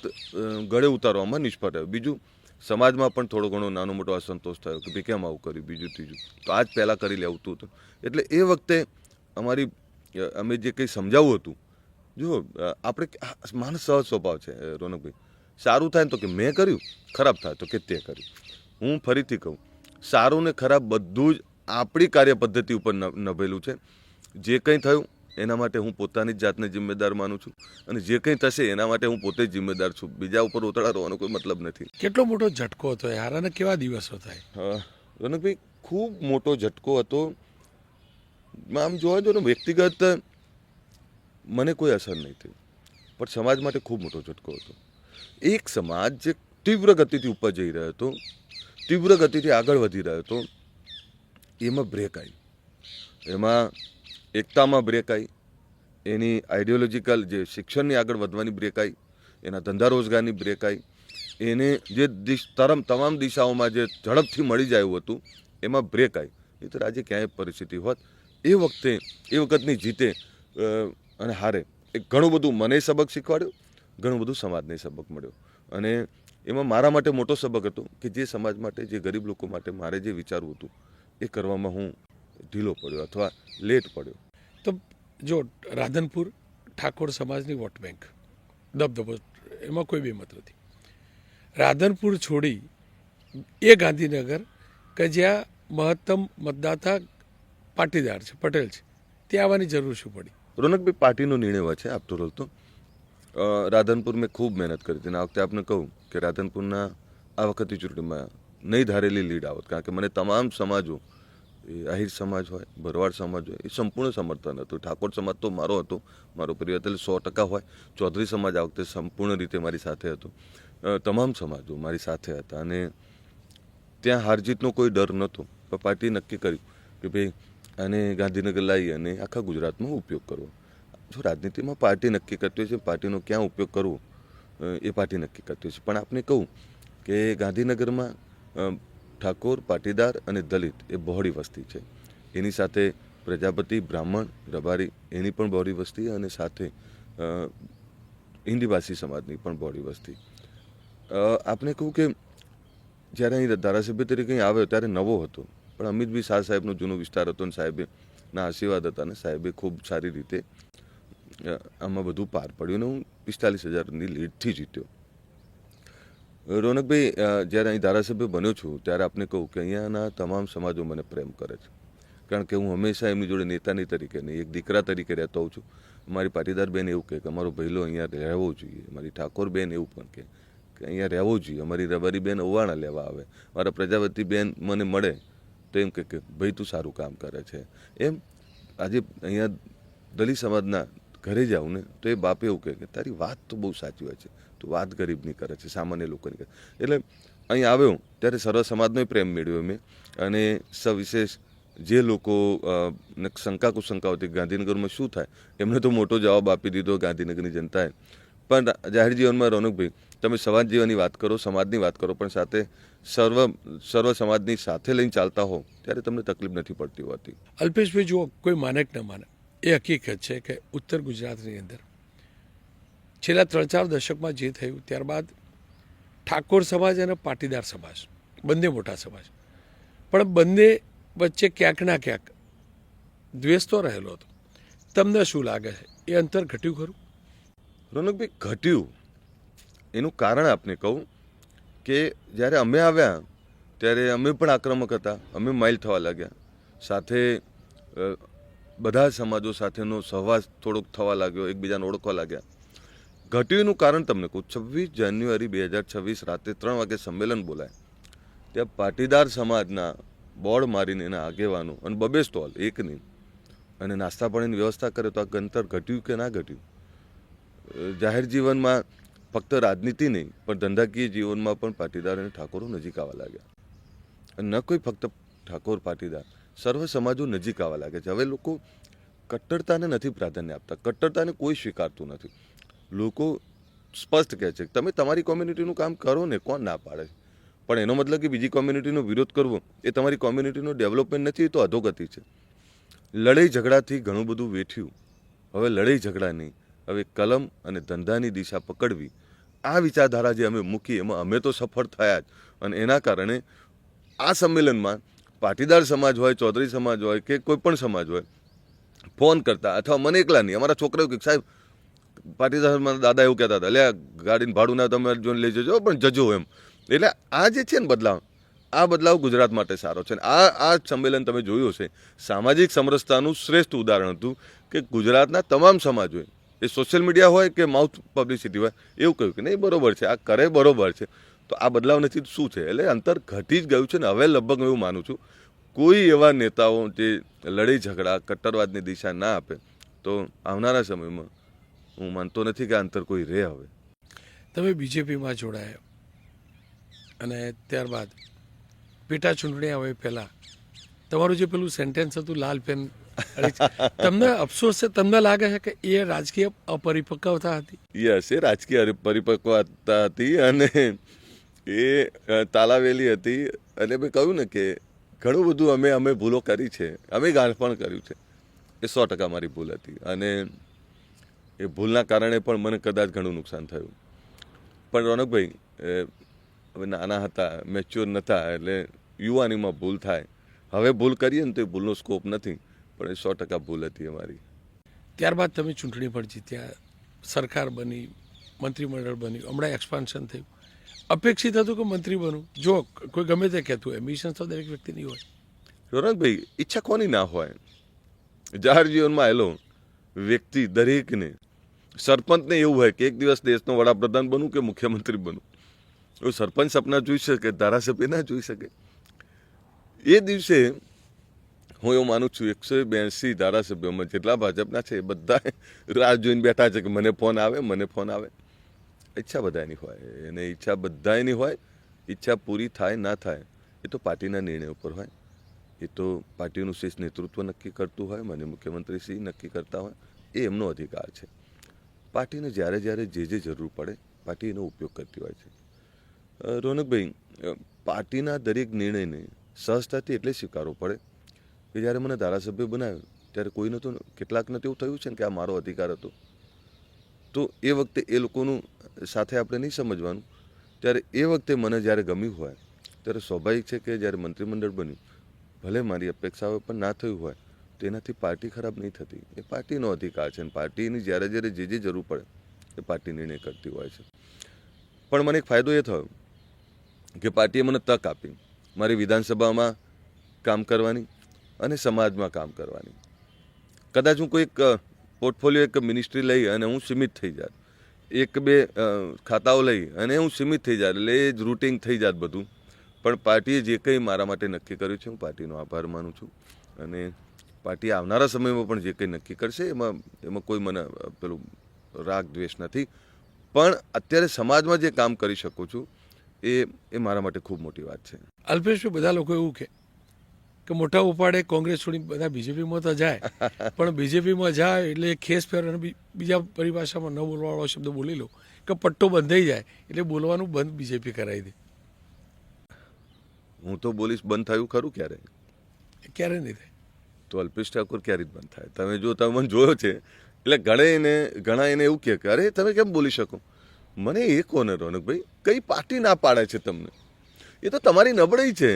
ગળે ઉતારવામાં નિષ્ફળ રહ્યો. બીજું, સમાજમાં પણ થોડો ઘણો નાનો મોટો અસંતોષ થયો કે ભાઈ કેમ આવું કર્યું, બીજું ત્રીજું, તો આજ પહેલાં કરી લેવું હતું. એટલે એ વખતે અમે જે કંઈ સમજાવવું હતું, જો આપણે માણસ સહજ સ્વભાવ છે રોનકભાઈ, સારું થાય ને તો કે મેં કર્યું, ખરાબ થાય તો કે તે કર્યું. હું ફરીથી કહું, સારું ને ખરાબ બધું જ આપણી કાર્ય પદ્ધતિ ઉપર નભેલું છે. જે કંઈ થયું એના માટે હું પોતાની જ જાતને જિમ્મેદાર માનું છું, અને જે કંઈ થશે એના માટે હું પોતે જ જિમ્મેદાર છું. બીજા ઉપર ઉતળા રહેવાનો કોઈ મતલબ નથી. કેટલો મોટો ઝટકો હતો યાર, અને કેવા દિવસો થાય? રોનકભાઈ, ખૂબ મોટો ઝટકો હતો. આમ જોવા જો ને, વ્યક્તિગત મને કોઈ અસર નહીં થઈ, પણ સમાજ માટે ખૂબ મોટો ઝટકો હતો. એક સમાજ જે તીવ્ર ગતિથી ઉપર જઈ રહ્યો હતો, તીવ્ર ગતિથી આગળ વધી રહ્યો હતો, એમાં બ્રેક આવી. એમાં એકતામાં બ્રેક આવી, એની આઈડિયોલોજીકલ જે શિક્ષણની આગળ વધવાની બ્રેક આવી, એના ધંધા રોજગારની બ્રેક આવી, એને જે તમામ દિશાઓમાં જે ઝડપથી મળી જાય એવું હતું એમાં બ્રેક આવી. એ તો આજે ક્યાંય પરિસ્થિતિ હોત. એ વખતની જીતે અને હારે એ ઘણું બધું મને સબક શીખવાડ્યો, ઘણું બધું સમાજને સબક મળ્યો. અને એમાં મારા માટે મોટો સબક હતો કે જે સમાજ માટે, જે ગરીબ લોકો માટે મારે જે વિચારવું હતું એ કરવામાં હું ઢીલો પડ્યો અથવા લેટ પડ્યો. તો જો રાધનપુર ઠાકોર સમાજની વોટ બેંક, દબદબો, એમાં કોઈ બેમત નથી. રાધનપુર છોડી એ ગાંધીનગર કે જ્યાં મહત્તમ મતદાતા પાટીદાર છે, પટેલ છે, ત્યાં આવવાની જરૂર શું પડી? રોનકભાઈ, પાર્ટીનો નિર્ણય હોય છે આફ્ટર ઓલ. તો રાધનપુર મેં ખૂબ મહેનત કરી હતી. આ વખતે આપને કહું કે રાધનપુરના આ વખતની ચૂંટણીમાં નહીં ધારેલી લીડ આવત, કારણ કે મને તમામ સમાજો, એ આહિર સમાજ હોય, ભરવાડ સમાજ હોય, એ સંપૂર્ણ સમર્થન હતું. ઠાકોર સમાજ તો મારો હતો, મારો પરિવાર, એટલે 100% હોય. ચૌધરી સમાજ આ વખતે સંપૂર્ણ રીતે મારી સાથે હતો. તમામ સમાજો મારી સાથે હતા, અને ત્યાં હાર જીતનો કોઈ ડર નહોતો. પણ પાર્ટીએ નક્કી કર્યું કે ભાઈ આને ગાંધીનગર લાવી અને આખા ગુજરાતમાં ઉપયોગ કરવો. જો રાજનીતિમાં પાર્ટી નક્કી કરતી હોય છે પાર્ટીનો ક્યાં ઉપયોગ કરવો, એ પાર્ટી નક્કી કરતી હોય છે. પણ આપને કહું કે ગાંધીનગરમાં ઠાકોર, પાટીદાર અને દલિત એ બહોળી વસ્તી છે. એની સાથે પ્રજાપતિ, બ્રાહ્મણ, રબારી એની પણ બહોળી વસ્તી, અને સાથે હિન્દીભાષી સમાજની પણ બહોળી વસ્તી. આપને કહું કે જ્યારે અહીં ધારાસભ્ય તરીકે અહીં આવ્યો ત્યારે નવો હતો, પણ અમિતભાઈ શાહ સાહેબનો જૂનો વિસ્તાર હતો, અને સાહેબે ના આશીર્વાદ હતા અને સાહેબે ખૂબ સારી રીતે આમાં બધું પાર પડ્યું અને હું 45,000ની લીડથી જીત્યો. રોનકભાઈ, જ્યારે અહીં ધારાસભ્ય બન્યો છું ત્યારે આપને કહું કે અહીંયાના તમામ સમાજો મને પ્રેમ કરે છે, કારણ કે હું હંમેશા એમની જોડે નેતાની તરીકે નહીં, એક દીકરા તરીકે રહેતો હોઉં છું. મારી પાટીદાર બેન એવું કહે કે અમારો ભૈલો અહીંયા રહેવો જોઈએ, મારી ઠાકોર બેન એવું પણ કહે કે અહીંયા રહેવો જોઈએ, અમારી રબારી બેન ઓવાણા લેવા આવે, મારા પ્રજાપતિ બેન મને મળે તો એમ કે ભાઈ તું સારું કામ કરે છે. એમ આજે અહીંયા દલિત સમાજના ઘરે જાઉં ને તો એ બાપે એવું કહે કે તારી વાત તો બહુ સાચી હોય છે, તું વાત ગરીબની કરે છે, સામાન્ય લોકોની કરે. એટલે અહીં આવ્યો ત્યારે સર્વ સમાજનો પ્રેમ મેળવ્યો મેં. અને સવિશેષ જે લોકો ને શંકા કુશંકા હતી ગાંધીનગરમાં શું થાય, એમને તો મોટો જવાબ આપી દીધો ગાંધીનગરની જનતાએ. પણ જાહેર જીવનમાં રોનકભાઈ, તમે સમાજ જીવનની વાત કરો, સમાજની વાત કરો, પણ સાથે સર્વ સમાજની સાથે લઈને ચાલતા હો ત્યારે તમને તકલીફ નથી પડતી હોતી. અલ્પેશભાઈ, જુઓ, કોઈ માને કે ન માને, એ હકીકત છે કે ઉત્તર ગુજરાતની અંદર છેલ્લા 3-4 દશકમાં જે થયું ત્યારબાદ ઠાકોર સમાજ અને પાટીદાર સમાજ બંને મોટા સમાજ, પણ બંને વચ્ચે ક્યાંક ના ક્યાંક દ્વેષ તો રહેલો હતો. તમને શું લાગે છે, એ અંતર ઘટ્યું ખરું? રોનકભાઈ, ઘટ્યું એનું કારણ આપને કહું કે જ્યારે અમે આવ્યા ત્યારે અમે પણ આક્રમક હતા, અમે માઇલ થવા લાગ્યા, સાથે બધા સમાજો સાથેનો સહવાસ થોડોક થવા લાગ્યો, એકબીજાને ઓળખવા લાગ્યા. ઘટ્યુંનું કારણ તમને કહું, 26 જાન્યુઆરી 2026 રાતે 3 વાગે સંમેલન બોલાય, ત્યાં પાટીદાર સમાજના બોર્ડ મારીને એના આગેવાનો અને 2 સ્ટોલ, એક નહીં, અને નાસ્તા પાણીની વ્યવસ્થા કરે તો આ અંતર ઘટ્યું કે ના ઘટ્યું? જાહેર જીવનમાં ફક્ત રાજનીતિ નહીં પણ ધંધાકીય જીવનમાં પણ પાટીદાર અને ઠાકોરો નજીક આવવા લાગ્યા. અને ન કોઈ ફક્ત ઠાકોર પાટીદાર, સર્વ સમાજો નજીક આવવા લાગે છે. હવે લોકો કટ્ટરતાને નથી પ્રાધાન્ય આપતા, કટ્ટરતાને કોઈ સ્વીકારતું નથી. લોકો સ્પષ્ટ કહે છે કે તમે તમારી કોમ્યુનિટીનું કામ કરો ને, કોણ ના પાડે? પણ એનો મતલબ કે બીજી કોમ્યુનિટીનો વિરોધ કરવો એ તમારી કોમ્યુનિટીનો ડેવલપમેન્ટ નથી, એ તો અધોગતિ છે. લડાઈ ઝઘડાથી ઘણું બધું વેઠ્યું, હવે લડાઈ ઝઘડા નહીં, હવે કલમ અને ધંધાની દિશા પકડવી, આ વિચારધારા જે અમે મૂકી એમાં અમે તો સફળ થયા જ. અને એના કારણે આ સંમેલનમાં પાટીદાર સમાજ હોય, ચૌધરી સમાજ હોય કે કોઈ પણ સમાજ હોય, ફોન કરતા અથવા મને એકલા નહીં, અમારા છોકરાઓ કે સાહેબ પાટીદાર દાદા એવું કહેતા હતા, એટલે ગાડીને ભાડું ના તમે જોઈને લઈ જજો, પણ જજો એમ. એટલે આ જે છે ને બદલાવ, આ બદલાવ ગુજરાત માટે સારો છે. આ સંમેલન તમે જોયું હશે, સામાજિક સમરસતાનું શ્રેષ્ઠ ઉદાહરણ હતું કે ગુજરાતના તમામ સમાજોએ, એ સોશિયલ મીડિયા હોય કે માઉથ પબ્લિસિટી હોય, એવું કહ્યું કે નહીં બરોબર છે, આ કરે બરોબર છે. તો આ બદલાવ નથી શું છે? એટલે અંતર ઘટી જ ગયું છે ને. હવે લગભગ હું એવું માનું છું કોઈ એવા નેતાઓ જે લડાઈ ઝઘડા કટ્ટરવાદની દિશા ના આપે તો આવનારા સમયમાં હું માનતો નથી કે આ અંતર કોઈ રહે. હવે તમે બીજેપીમાં જોડાયા અને ત્યારબાદ પેટા ચૂંટણી આવે પહેલાં તમારું જે પેલું સેન્ટેન્સ હતું લાલ પેન, તમને અફસોસ છે? તમને લાગે છે કે એ રાજકીય અપરિપક્વતા હતી? યસ, એ રાજકીય પરિપક્વતા હતી અને એ તાલાવેલી હતી. અને મેં કહ્યું ને કે ઘણું બધું અમે ભૂલો કરી છે, અમે ગાળ પણ કર્યું છે. એ 100% મારી ભૂલ હતી અને એ ભૂલના કારણે પણ મને કદાચ ઘણું નુકસાન થયું. પણ રોનકભાઈ, હવે નાના હતા, મેચ્યોર નહોતા, એટલે યુવાનીમાં ભૂલ થાય. હવે ભૂલ કરીએ ને તો એ ભૂલનો સ્કોપ નથી, પણ એ 100% ભૂલ હતી અમારી. ત્યારબાદ તમે ચૂંટણી પણ જીત્યા, સરકાર બની, મંત્રીમંડળ બન્યું, હમણાં એક્સપાન્શન થયું. અપેક્ષિત હતું કે મંત્રી બનવું? જો કોઈ ગમે તે કહેતું હોય, એમ્બિશન તો દરેક વ્યક્તિની હોય. રોનકભાઈ, ઈચ્છા કોની ના હોય? જાહેર જીવનમાં આવેલો વ્યક્તિ દરેકને, સરપંચને એવું હોય કે એક દિવસ દેશનો વડાપ્રધાન બનવું કે મુખ્યમંત્રી બનવું. એવું સરપંચ સપના જોઈ શકે, ધારાસભ્ય ના જોઈ શકે. એ દિવસે હું એવું માનું છું 182 ધારાસભ્યોમાં જેટલા ભાજપના છે એ બધા રાહ જોઈને બેઠા છે કે મને ફોન આવે, મને ફોન આવે. ઈચ્છા બધાની હોય અને ઈચ્છા બધાની હોય. ઈચ્છા પૂરી થાય ના થાય એ તો પાર્ટીના નિર્ણય ઉપર હોય, એ તો પાર્ટીનું શીર્ષ નેતૃત્વ નક્કી કરતું હોય, માન્ય મુખ્યમંત્રી શ્રી નક્કી કરતા હોય, એ એમનો અધિકાર છે. પાર્ટીને જ્યારે જ્યારે જે જરૂર પડે પાર્ટી એનો ઉપયોગ કરતી હોય છે. રોનકભાઈ, પાર્ટીના દરેક નિર્ણયને સહજતાથી એટલે સ્વીકારવો પડે કે જ્યારે મને ધારાસભ્ય બનાવ્યો ત્યારે કોઈને તો કેટલાકને તો એવું થયું છે ને કે આ મારો અધિકાર હતો, તો એ વખતે એ લોકોનું સાથે આપણે નહીં સમજવાનું. ત્યારે એ વખતે મને જ્યારે ગમ્યું હોય ત્યારે સ્વાભાવિક છે કે જ્યારે મંત્રીમંડળ બન્યું, ભલે મારી અપેક્ષાઓ પણ ના થયું હોય તેનાથી પાર્ટી ખરાબ નહીં થતી. એ પાર્ટીનો અધિકાર છે અને પાર્ટીની જ્યારે જ્યારે જે જરૂર પડે એ પાર્ટી નિર્ણય કરતી હોય છે. પણ મને એક ફાયદો એ થયો કે પાર્ટીએ મને તક આપી મારી વિધાનસભામાં કામ કરવાની અને સમાજમાં કામ કરવાની. કદાચ હું કોઈ એક પોર્ટફોલિયો એક મિનિસ્ટ્રી લઈ અને હું સીમિત થઈ જાત, એક બે ખાતાઓ લઈ અને હું સીમિત થઈ જાત, એટલે એ જ રૂટિંગ થઈ જાત બધું. પણ પાર્ટીએ જે કંઈ મારા માટે નક્કી કર્યું છે હું પાર્ટીનો આભાર માનું છું અને પાર્ટી આવનારા સમયમાં પણ જે કંઈ નક્કી કરશે એમાં કોઈ મને પેલું રાગ દ્વેષ નથી. પણ અત્યારે સમાજમાં જે કામ કરી શકું છું એ મારા માટે ખૂબ મોટી વાત છે. અલ્પેશભાઈ, બધા લોકો એવું કે મોટા ઉપાડે કોંગ્રેસ છોડી બધા બીજેપીમાં તો જાય, પણ બીજેપીમાં જાય એટલે ખેસ પહેર અને બીજા પરિભાષામાં ન બોલવાવાળો શબ્દ બોલી લો કે પટ્ટો બંધાઈ જાય એટલે બોલવાનું બંધ બીજેપી કરાવી દે. હું તો બોલીશ બંધ થયું ખરું ક્યારે? ક્યારે નહીં થાય તો અલ્પેશ ઠાકોર ક્યારે જ બંધ થાય? તમે મને જોયો છે એટલે ઘણા એને એવું કહે કે અરે તમે કેમ બોલી શકો? મને એ કોને રોનકભાઈ કઈ પાર્ટી ના પાડે છે તમને? એ તો તમારી નબળાઈ છે.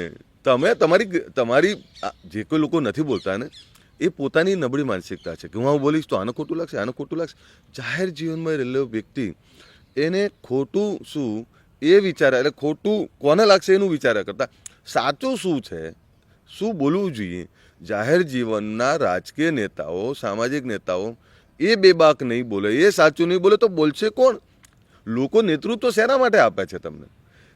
તમે તમારી જે કોઈ લોકો નથી બોલતા ને એ પોતાની નબળી માનસિકતા છે કે હું આવું બોલીશ તો આને ખોટું લાગશે. જાહેર જીવનમાં રહેલો વ્યક્તિ એને ખોટું શું એ વિચારે, એટલે ખોટું કોને લાગશે એનું વિચાર્યા કરતા સાચું શું છે, શું બોલવું જોઈએ. જાહેર જીવનના રાજકીય નેતાઓ, સામાજિક નેતાઓ એ બેબાક નહીં બોલે, એ સાચું નહીં બોલે તો બોલશે કોણ? લોકો નેતૃત્વ શેના માટે આપે છે તમને?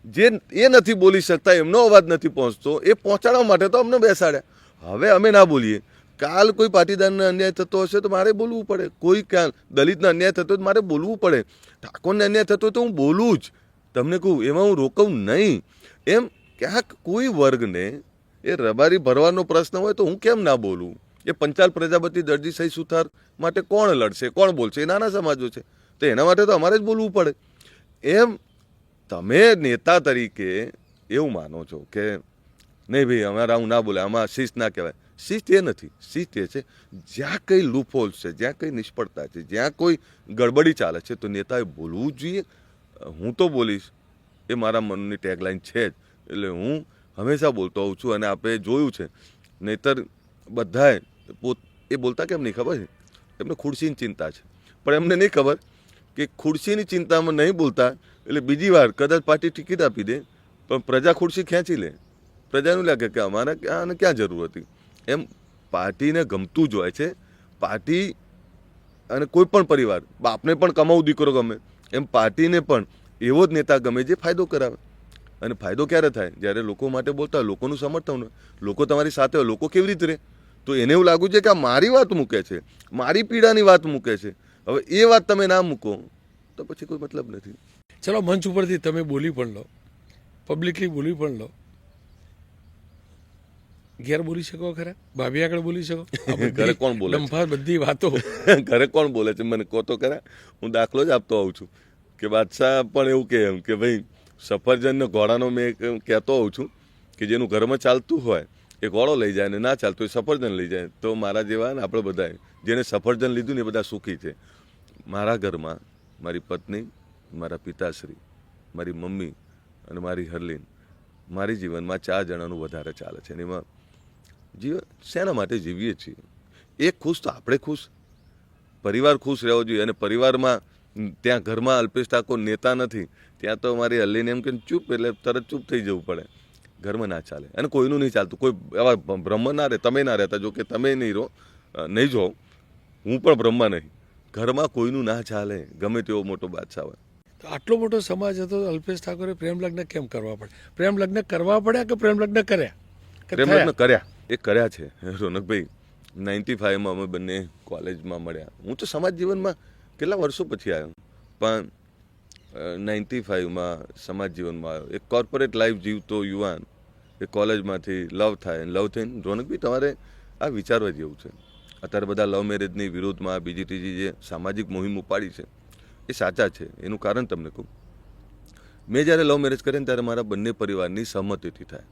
જે એ નથી બોલી શકતા, એમનો અવાજ નથી પહોંચતો, એ પહોંચાડવા માટે તો અમને બેસાડ્યા. હવે અમે ના બોલીએ, કાલ કોઈ પાટીદારને અન્યાય થતો હશે તો મારે બોલવું પડે, કોઈ કાલ દલિતને અન્યાય થતો હોય તો મારે બોલવું પડે, ઠાકોરને અન્યાય થતો હોય તો હું બોલું જ. તમને કહું એમાં હું રોકવું નહીં. એમ ક્યાંક કોઈ વર્ગને એ રબારી ભરવાનો પ્રશ્ન હોય તો હું કેમ ના બોલું? એ પંચાલ પ્રજાપતિ દરજી સહી સુથાર માટે કોણ લડશે, કોણ બોલશે? એ નાના સમાજો છે તો એના માટે તો અમારે જ બોલવું પડે. એમ તમે નેતા તરીકે એવું માનો છો કે નહીં ભાઈ અમારા હું ના બોલે, આમાં શિસ્ત ના કહેવાય. શિસ્ત એ નથી. શિસ્ત એ છે જ્યાં કંઈ લૂપહોલ્સ છે, જ્યાં કંઈ નિષ્ફળતા છે, જ્યાં કોઈ ગડબડી ચાલે છે તો નેતાએ બોલવું જ જોઈએ. હું તો બોલીશ, એ મારા મનની ટેગલાઇન છે જ. એટલે હું હંમેશા બોલતો હોઉં છું અને આપણે જોયું છે. નહીતર બધાએ એ બોલતા કેમ નહીં ખબર છે? એમને ખુરશીની ચિંતા છે, પણ એમને નહીં ખબર કે ખુરશીની ચિંતામાં નહીં બોલતા એટલે બીજી વાર કદાચ પાર્ટી ટિકિટ આપી દે પણ પ્રજા ખુરશી ખેંચી લે. પ્રજાનું લાગે કે અમારે આને ક્યાં જરૂર હતી. એમ પાર્ટીને ગમતું જ હોય છે. પાર્ટી અને કોઈ પણ પરિવાર, બાપને પણ કમાવું દીકરો ગમે, એમ પાર્ટીને પણ એવો જ નેતા ગમે જે ફાયદો કરાવે. અને ફાયદો ક્યારે થાય? જ્યારે લોકો માટે બોલતા હોય, લોકોનું સમર્થન હોય, લોકો તમારી સાથે હોય. લોકો કેવી રીતે રહે? તો એને એવું લાગુ છે કે આ મારી વાત મૂકે છે, મારી પીડાની વાત મૂકે છે. હવે એ વાત તમે ના મૂકો તો પછી કોઈ મતલબ નથી. ચલો, મંચ ઉપરથી તમે બોલી પણ લો, પબ્લિકલી બોલી પણ લો, ઘેર બોલી શકો ખરા? ભાભી આગળ બોલી શકો? ઘરે કોણ બોલે? ડંફાર બધી વાતો ઘરે કોણ બોલે છે મને કહો તો ખરા. હું દાખલો જ આપતો હોઉં છું કે બાદશાહ પણ એવું કહે એમ કે ભાઈ સફરજન ઘોડાનો મેં કહેતો હોઉં છું કે જેનું ઘરમાં ચાલતું હોય એ ઘોડો લઈ જાય ને ના ચાલતું એ સફરજન લઈ જાય. તો મારા જેવા ને આપણે બધા જેને સફરજન લીધું ને એ બધા સુખી છે. મારા ઘરમાં મારી પત્ની, મારા પિતાશ્રી, મારી મમ્મી અને મારી હરલીન, મારી જીવનમાં 4 જણાનું વધારે ચાલે છે. અને એમાં જીવન શેના માટે જીવીએ છીએ? એક ખુશ તો આપણે ખુશ, પરિવાર ખુશ રહેવો જોઈએ. અને પરિવારમાં ત્યાં ઘરમાં અલ્પેશ ઠાકોર નેતા નથી, ત્યાં તો મારી હરલીન એમ કે ચૂપ, એટલે તરત ચૂપ થઈ જવું પડે. ઘરમાં ના ચાલે અને કોઈનું નહીં ચાલતું. કોઈ એવા બ્રહ્મ ના રહે, તમે ના રહેતા, જો કે તમે નહીં રહો, નહીં જો, હું પણ બ્રહ્મ નહીં. ઘરમાં કોઈનું ના ચાલે, ગમે તેવો મોટો બાદશાહ હોય. તો આટલો મોટો સમાજ હતો, અલ્પેશ ઠાકોરે પ્રેમ લગ્ન કેમ કરવા પડે? પ્રેમ લગ્ન કરવા પડ્યા કે પ્રેમ લગ્ન કર્યા? પ્રેમ લગ્ન કર્યા, એ કર્યા છે રોનકભાઈ. 95માં અમે બંને કોલેજમાં મળ્યા. હું તો સમાજ જીવનમાં કેટલા વર્ષો પછી આવ્યો, પણ 95માં સમાજ જીવનમાં આવ્યો. એક કોર્પોરેટ લાઈફ જીવતો યુવાન એ કોલેજમાંથી લવ થાય, લવ થઈને રોનકભાઈ તમારે આ વિચારવા જેવું છે. અત્યારે બધા લવ મેરેજની વિરોધમાં બીજી ત્રીજી જે સામાજિક મુહિમ ઉપાડી છે એ સાચા છે. એનું કારણ તમને કહું, મેં જ્યારે લવ મેરેજ કર્યા ને ત્યારે મારા બંને પરિવારની સહમતિથી થાય.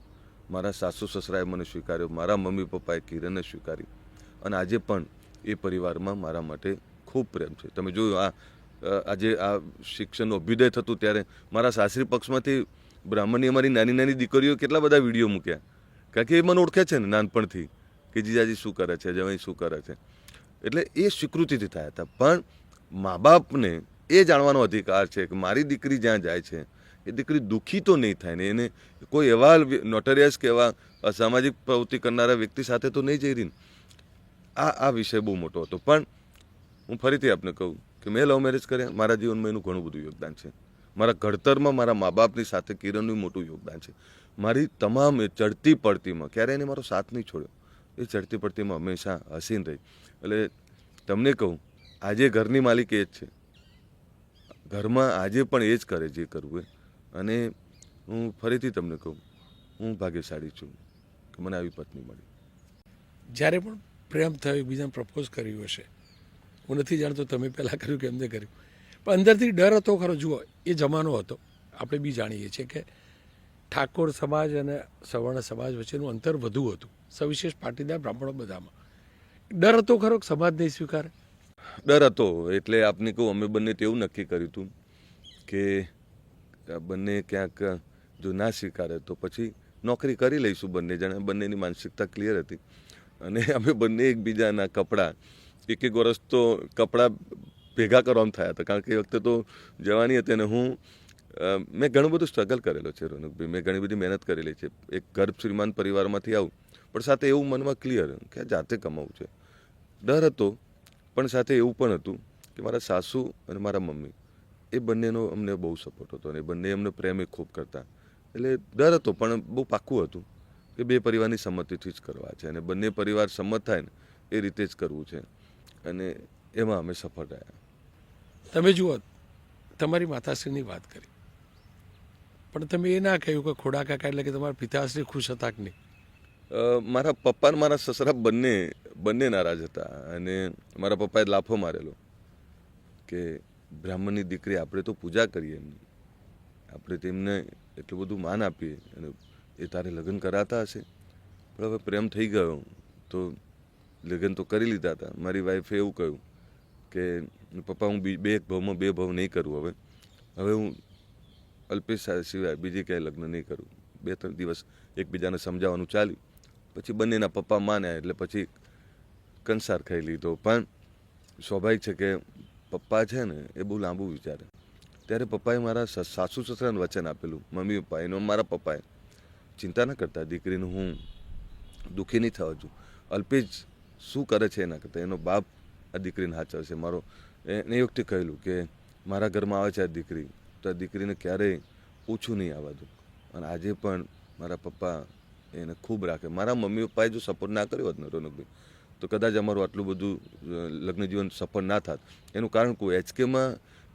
મારા સાસુ સસરાએ મને સ્વીકાર્યો, મારા મમ્મી પપ્પાએ કિરણને સ્વીકારી, અને આજે પણ એ પરિવારમાં મારા માટે ખૂબ પ્રેમ છે. તમે જોયું આજે આ શિક્ષણનું અભ્યુદય થતું ત્યારે મારા સાસરી પક્ષમાંથી બ્રાહ્મણની અમારી નાની નાની દીકરીઓ કેટલા બધા વિડીયો મૂક્યા, કારણ કે એ મને ઓળખે છે ને નાનપણથી. કે જીજાજી શું કરે છે, જવાઈ શું કરે છે. એટલે એ સ્વીકૃતિથી થયા હતા. પણ મા બાપને એ જાણવાનો અધિકાર છે કે મારી દીકરી જ્યાં જાય છે એ દીકરી દુઃખી તો નહીં થાય ને એને કોઈ એવા નોટરિયસ કે એવા અસામાજિક પ્રવૃત્તિ કરનારા વ્યક્તિ સાથે તો નહીં જઈ રહી ને. આ વિષય બહુ મોટો હતો. પણ હું ફરીથી આપને કહું કે મેં લવ મેરેજ કર્યા, મારા જીવનમાં એનું ઘણું બધું યોગદાન છે. મારા ઘડતરમાં મારા મા બાપની સાથે કિરણનું મોટું યોગદાન છે. મારી તમામ એ ચડતી પડતીમાં ક્યારેય એને મારો સાથ નહીં છોડ્યો. એ ચડતી પડતીમાં હંમેશા હસીન રહી. એટલે તમને કહું, આજે ઘરની માલિક એ જ છે, ઘરમાં આજે પણ એ જ કરે જે કરવું એ. અને હું ફરીથી તમને કહું, હું ભાગ્યશાળી છું કે મને આવી પત્ની મળી. જ્યારે પણ પ્રેમ થયો, એકબીજાને પ્રપોઝ કર્યું હશે, હું નથી જાણતો તમે પહેલાં કર્યું કે એમને કર્યું, પણ અંદરથી ડર હતો ખરો. જુઓ, એ જમાનો હતો, આપણે બી જાણીએ છીએ કે ઠાકોર સમાજ અને સવર્ણ સમાજ વચ્ચેનું અંતર વધુ હતું, સવિશેષ પાટીદાર બ્રાહ્મણો બધામાં. ડર હતો ખરો કે સમાજ નહીં સ્વીકારે? ડર હતો. એટલે આપને કહું, અમે બંને તેવું નક્કી કર્યું હતું કે બંને ક્યાંક જો ના સ્વીકારે તો પછી નોકરી કરી લઈશું બંને જણા. બંનેની માનસિકતા ક્લિયર હતી. અને અમે બંને એકબીજાના કપડાં, એક વર્ષ તો કપડાં ભેગા કરવાનું થયા હતા. કારણ કે એ વખતે તો જવાની હતી અને મેં ઘણું બધું સ્ટ્રગલ કરેલો છે રોનકભાઈ. મેં ઘણી બધી મહેનત કરેલી છે. એક ગરીબ શ્રીમાન પરિવારમાંથી આવું, પણ સાથે એવું મનમાં ક્લિયર કે જાતે કમાવું છે. ડર હતો, પણ સાથે એવું પણ હતું કે મારા સાસુ અને મારા મમ્મી એ બંનેનો અમને બહુ સપોર્ટ હતો અને બંને અમને પ્રેમ એ ખૂબ કરતા. એટલે ડર હતો, પણ બહુ પાક્કું હતું કે બે પરિવારની સંમતિથી જ કરવા છે અને બંને પરિવાર સંમત થાય ને એ રીતે જ કરવું છે. અને એમાં અમે સફળ રહ્યા. તમે જુઓ, તમારી માતાશ્રીની વાત કરી, પણ તમે એ ના કહ્યું કે ખોડા કાકા એટલે કે તમારા પિતાશ્રી ખુશ હતા કે નહીં? મારા પપ્પા અને મારા સસરા બંને નારાજ હતા. અને મારા પપ્પાએ લાફો મારેલો કે બ્રાહ્મણની દીકરી આપણે તો પૂજા કરીએ એમની, આપણે તેમને એટલું બધું માન આપીએ અને એ તારે લગ્ન કરાતા હશે. પણ હવે પ્રેમ થઈ ગયો તો લગ્ન તો કરી લીધા હતા. મારી વાઈફે એવું કહ્યું કે પપ્પા હું એક ભાવમાં બે ભાવ નહીં કરું. હવે હું અલ્પેશ સિવાય બીજી ક્યાંય લગ્ન નહીં કરું. 2-3 દિવસ એકબીજાને સમજાવવાનું ચાલ્યું. પછી બંનેના પપ્પા માન્યા એટલે પછી કંસાર ખાઈ લીધો. પણ સ્વાભાવિક છે કે પપ્પા છે ને એ બહુ લાંબુ વિચારે. ત્યારે પપ્પાએ મારા સાસુ સસરાને વચન આપેલું, મમ્મી પપ્પા એનો મારા પપ્પાએ, ચિંતા ન કરતા દીકરીનું, હું દુઃખી નહીં થવા છું. અલ્પેશ શું કરે છે એના કરતાં એનો બાપ આ દીકરીને હાચવશે. મારો એને એ વખતે કહેલું કે મારા ઘરમાં આવે છે આ દીકરી તો આ દીકરીને ક્યારેય ઓછું નહીં આવવા દઉં. અને આજે પણ મારા પપ્પા એને ખૂબ રાખે. મારા મમ્મી પપ્પાએ જો સપોર્ટ ના કર્યો હોત ને રોનકભાઈ, તો કદાચ અમારું આટલું બધું લગ્ન જીવન સફળ ના થાત. એનું કારણ કોઈ HKમાં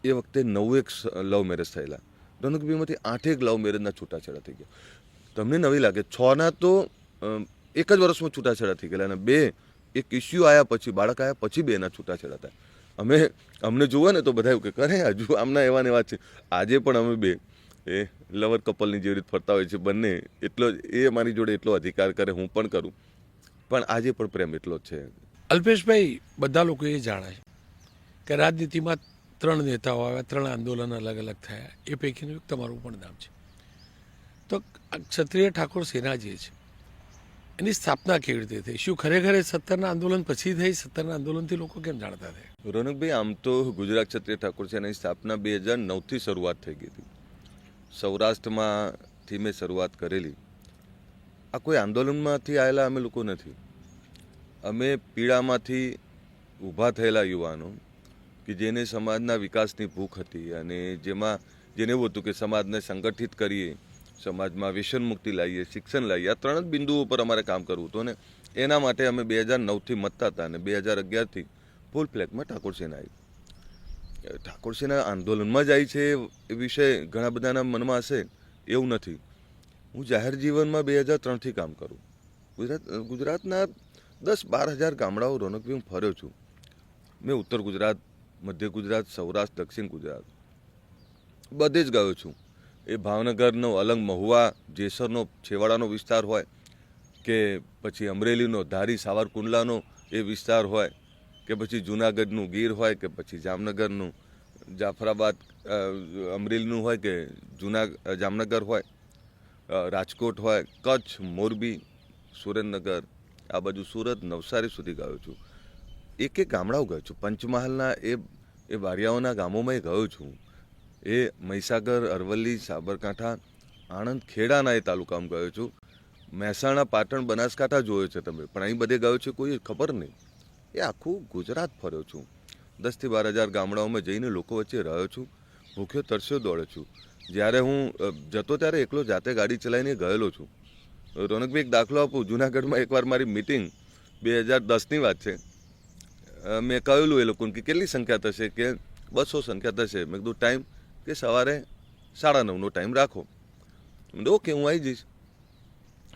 એ વખતે 9 લવ મેરેજ થયેલા. રોનકભાઈમાંથી 8 લવ મેરેજના છૂટાછેડા થઈ ગયા. તમને નવી લાગે, 6ના તો એક જ વર્ષમાં છૂટાછેડા થઈ ગયેલા અને 2 એક ઇસ્યુ આવ્યા પછી, બાળક આવ્યા પછી 2ના છૂટાછેડા થાય. અમને જુઓ ને તો બધા એવું કે કરે હજુ આમના એવા ને એવા છે. આજે પણ અમે 2 એ લવર કપલની જેવી રીતે ફરતા હોય છે બંને. એટલો એ મારી જોડે એટલો અધિકાર કરે, હું પણ કરું, પણ આજે પણ પ્રેમ એટલો જ છે. અલ્પેશભાઈ, બધા લોકો એ જાણે છે કે રાજનીતિમાં 3 નેતાઓ આવ્યા, 3 આંદોલન અલગ અલગ થયા, એ પૈકીનું એક તમારું પણ નામ છે. તો ક્ષત્રિય ઠાકોર સેના જે છે એની સ્થાપના કેવી રીતે થઈ? શું ખરેખર 17ના આંદોલન પછી થઈ? 17ના આંદોલનથી લોકો કેમ જાણતા થયા? રોનકભાઈ, આમ તો ગુજરાત ક્ષત્રિય ઠાકોર સેનાની સ્થાપના 2009થી શરૂઆત થઈ ગઈ હતી. સૌરાષ્ટ્રમાંથી મેં શરૂઆત કરેલી. આ કોઈ આંદોલનમાંથી આવેલા અમે લોકો નથી. અમે પીડામાંથી ઊભા થયેલા યુવાનો કે જેને સમાજના વિકાસની ભૂખ હતી અને જેને એવું હતું કે સમાજને સંગઠિત કરીએ, સમાજમાં વ્યસન મુક્તિ લાવીએ, શિક્ષણ લાવીએ. આ 3 જ બિંદુઓ પર અમારે કામ કરવું હતું. અને એના માટે અમે 2009થી મતતા હતા અને 2011થી ફૂલ ફ્લેગમાં ઠાકોર સેના આવી. ઠાકોર સેના આંદોલનમાં જાય છે એ વિષય ઘણા બધાના મનમાં હશે, એવું નથી. હું જાહેર જીવનમાં 2003થી કામ કરું. ગુજરાતના 10-12 હજાર ગામડાઓ રોનકભાઈ હું ફર્યો છું. મેં ઉત્તર ગુજરાત, મધ્ય ગુજરાત, સૌરાષ્ટ્ર, દક્ષિણ ગુજરાત બધે જ ગયો છું. એ ભાવનગરનો અલંગ, મહુવા, જેસરનો છેવાડાનો વિસ્તાર હોય કે પછી અમરેલીનો ધારી, સાવરકુંડલાનો એ વિસ્તાર હોય કે પછી જૂનાગઢનું ગીર હોય કે પછી જામનગરનું જાફરાબાદ, અમરેલીનું હોય કે જામનગર હોય, રાજકોટ હોય, કચ્છ, મોરબી, સુરેન્દ્રનગર, આ બાજુ સુરત નવસારી સુધી ગયો છું, એક એક ગામડાઓ ગયો છું, પંચમહાલના એ વારિયાઓના ગામોમાં ગયો છું, એ મહીસાગર, અરવલ્લી, સાબરકાંઠા, આણંદ, ખેડાના એ તાલુકામાં ગયો છું, મહેસાણા, પાટણ, બનાસકાંઠા જોયો છે તમે, પણ અહીં બધે ગયો છે કોઈ ખબર નહીં. એ આખું ગુજરાત ફર્યો છું, 10,000 થી 12,000 ગામડાઓમાં જઈને લોકો વચ્ચે રહ્યો છું, ભૂખ્યો તરસ્યો દોડ્યો છું. જ્યારે હું જતો ત્યારે એકલો જાતે ગાડી ચલાવીને ગયેલો છું. રોનકભાઈ એક દાખલો આપું, જુનાગઢમાં એકવાર મારી મિટિંગ 2010ની વાત છે, મેં કહેલું એ લોકોને કે કેટલી સંખ્યા થશે, કે 200 સંખ્યા થશે. મેં કીધું ટાઈમ, કે સવારે 9:30નો ટાઈમ રાખો. ઓકે, હું આવી જઈશ.